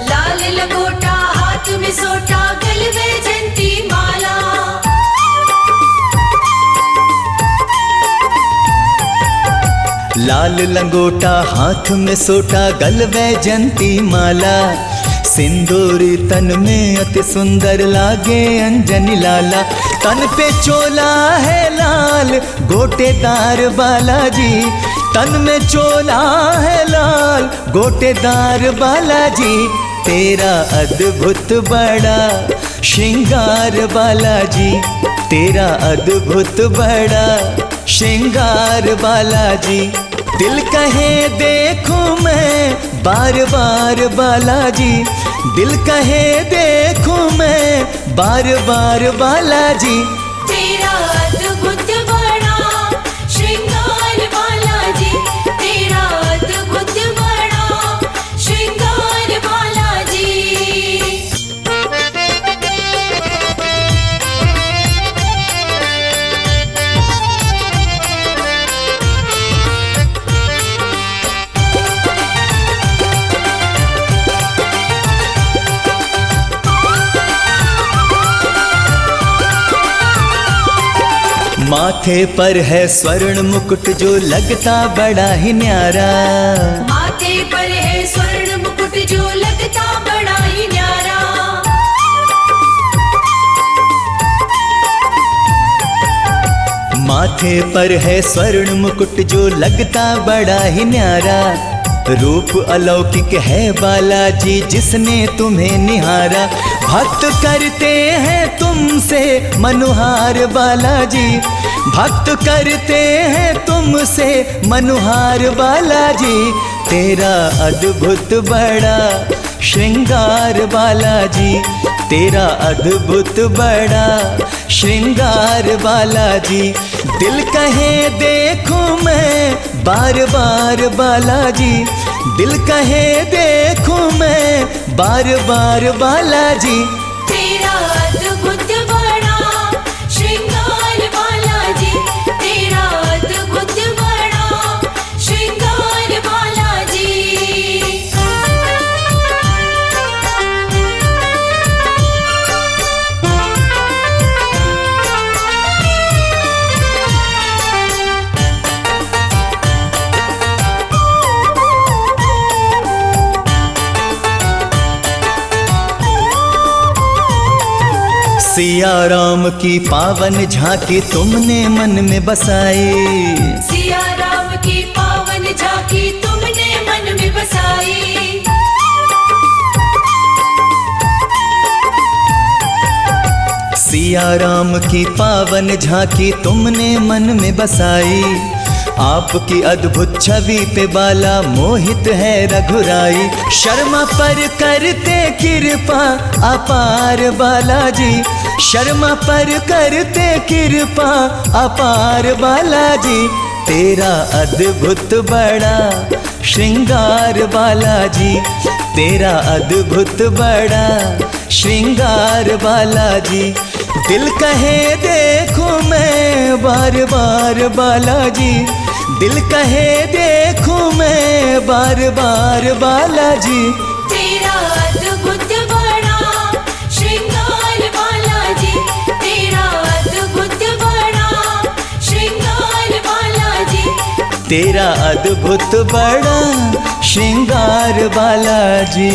लाल लंगोटा हाथ में सोटा, गल वैजंती माला। लाल लंगोटा हाथ में सोटा, गल वैजंती माला। सिंदूरी तन में अति सुंदर लागे अंजनी लाला। तन पे चोला है लाल गोटेदार बालाजी, तन में चोला है लाल गोटेदार बालाजी। तेरा अद्भुत बड़ा श्रृंगार बालाजी, तेरा अद्भुत बड़ा श्रृंगार बालाजी। दिल कहे देखो मैं बार बार बालाजी, दिल कहे देखो मैं बार बार बालाजी। तेरा अद्भुत बड़ा श्रृंगार बालाजी, तेरा अद्भुत बड़ा श्रृंगार बालाजी। माथे पर है स्वर्ण मुकुट जो लगता बड़ा ही न्यारा। माथे पर है स्वर्ण मुकुट जो लगता बड़ा ही न्यारा। माथे पर है स्वर्ण मुकुट जो लगता बड़ा ही न्यारा। रूप अलौकिक है बालाजी जिसने तुम्हें निहारा। भक्त करते हैं तुमसे मनुहार बालाजी, भक्त करते हैं तुमसे मनुहार बालाजी। तेरा अद्भुत बड़ा श्रृंगार बालाजी, तेरा अद्भुत बड़ा श्रृंगार बालाजी। दिल कहे देखो मैं बार बार बालाजी, दिल कहे देखो मैं बार बार बालाजी। तेरा अद्भुत बड़ा श्रृंगार बालाजी, तेरा अद्भुत बड़ा श्रृंगार सिया राम की पावन झांकी तुमने मन में बसाई, सिया राम की पावन झांकी तुमने मन में बसाई। सिया राम की पावन झांकी तुमने मन में बसाई, आपकी अद्भुत छवि पे बाला मोहित है रघुराई। शर्मा पर करते कृपा अपार बालाजी, शर्मा पर करते कृपा अपार बालाजी। तेरा अद्भुत बड़ा श्रृंगार बालाजी, तेरा अद्भुत बड़ा श्रृंगार बालाजी। दिल कहे देखो मैं बार बार बालाजी, दिल कहे देखो मैं बार बार बालाजी। तेरा अद्भुत बड़ा श्रृंगार बालाजी, तेरा अद्भुत बड़ा श्रृंगार बालाजी, तेरा अद्भुत बड़ा श्रृंगार बालाजी।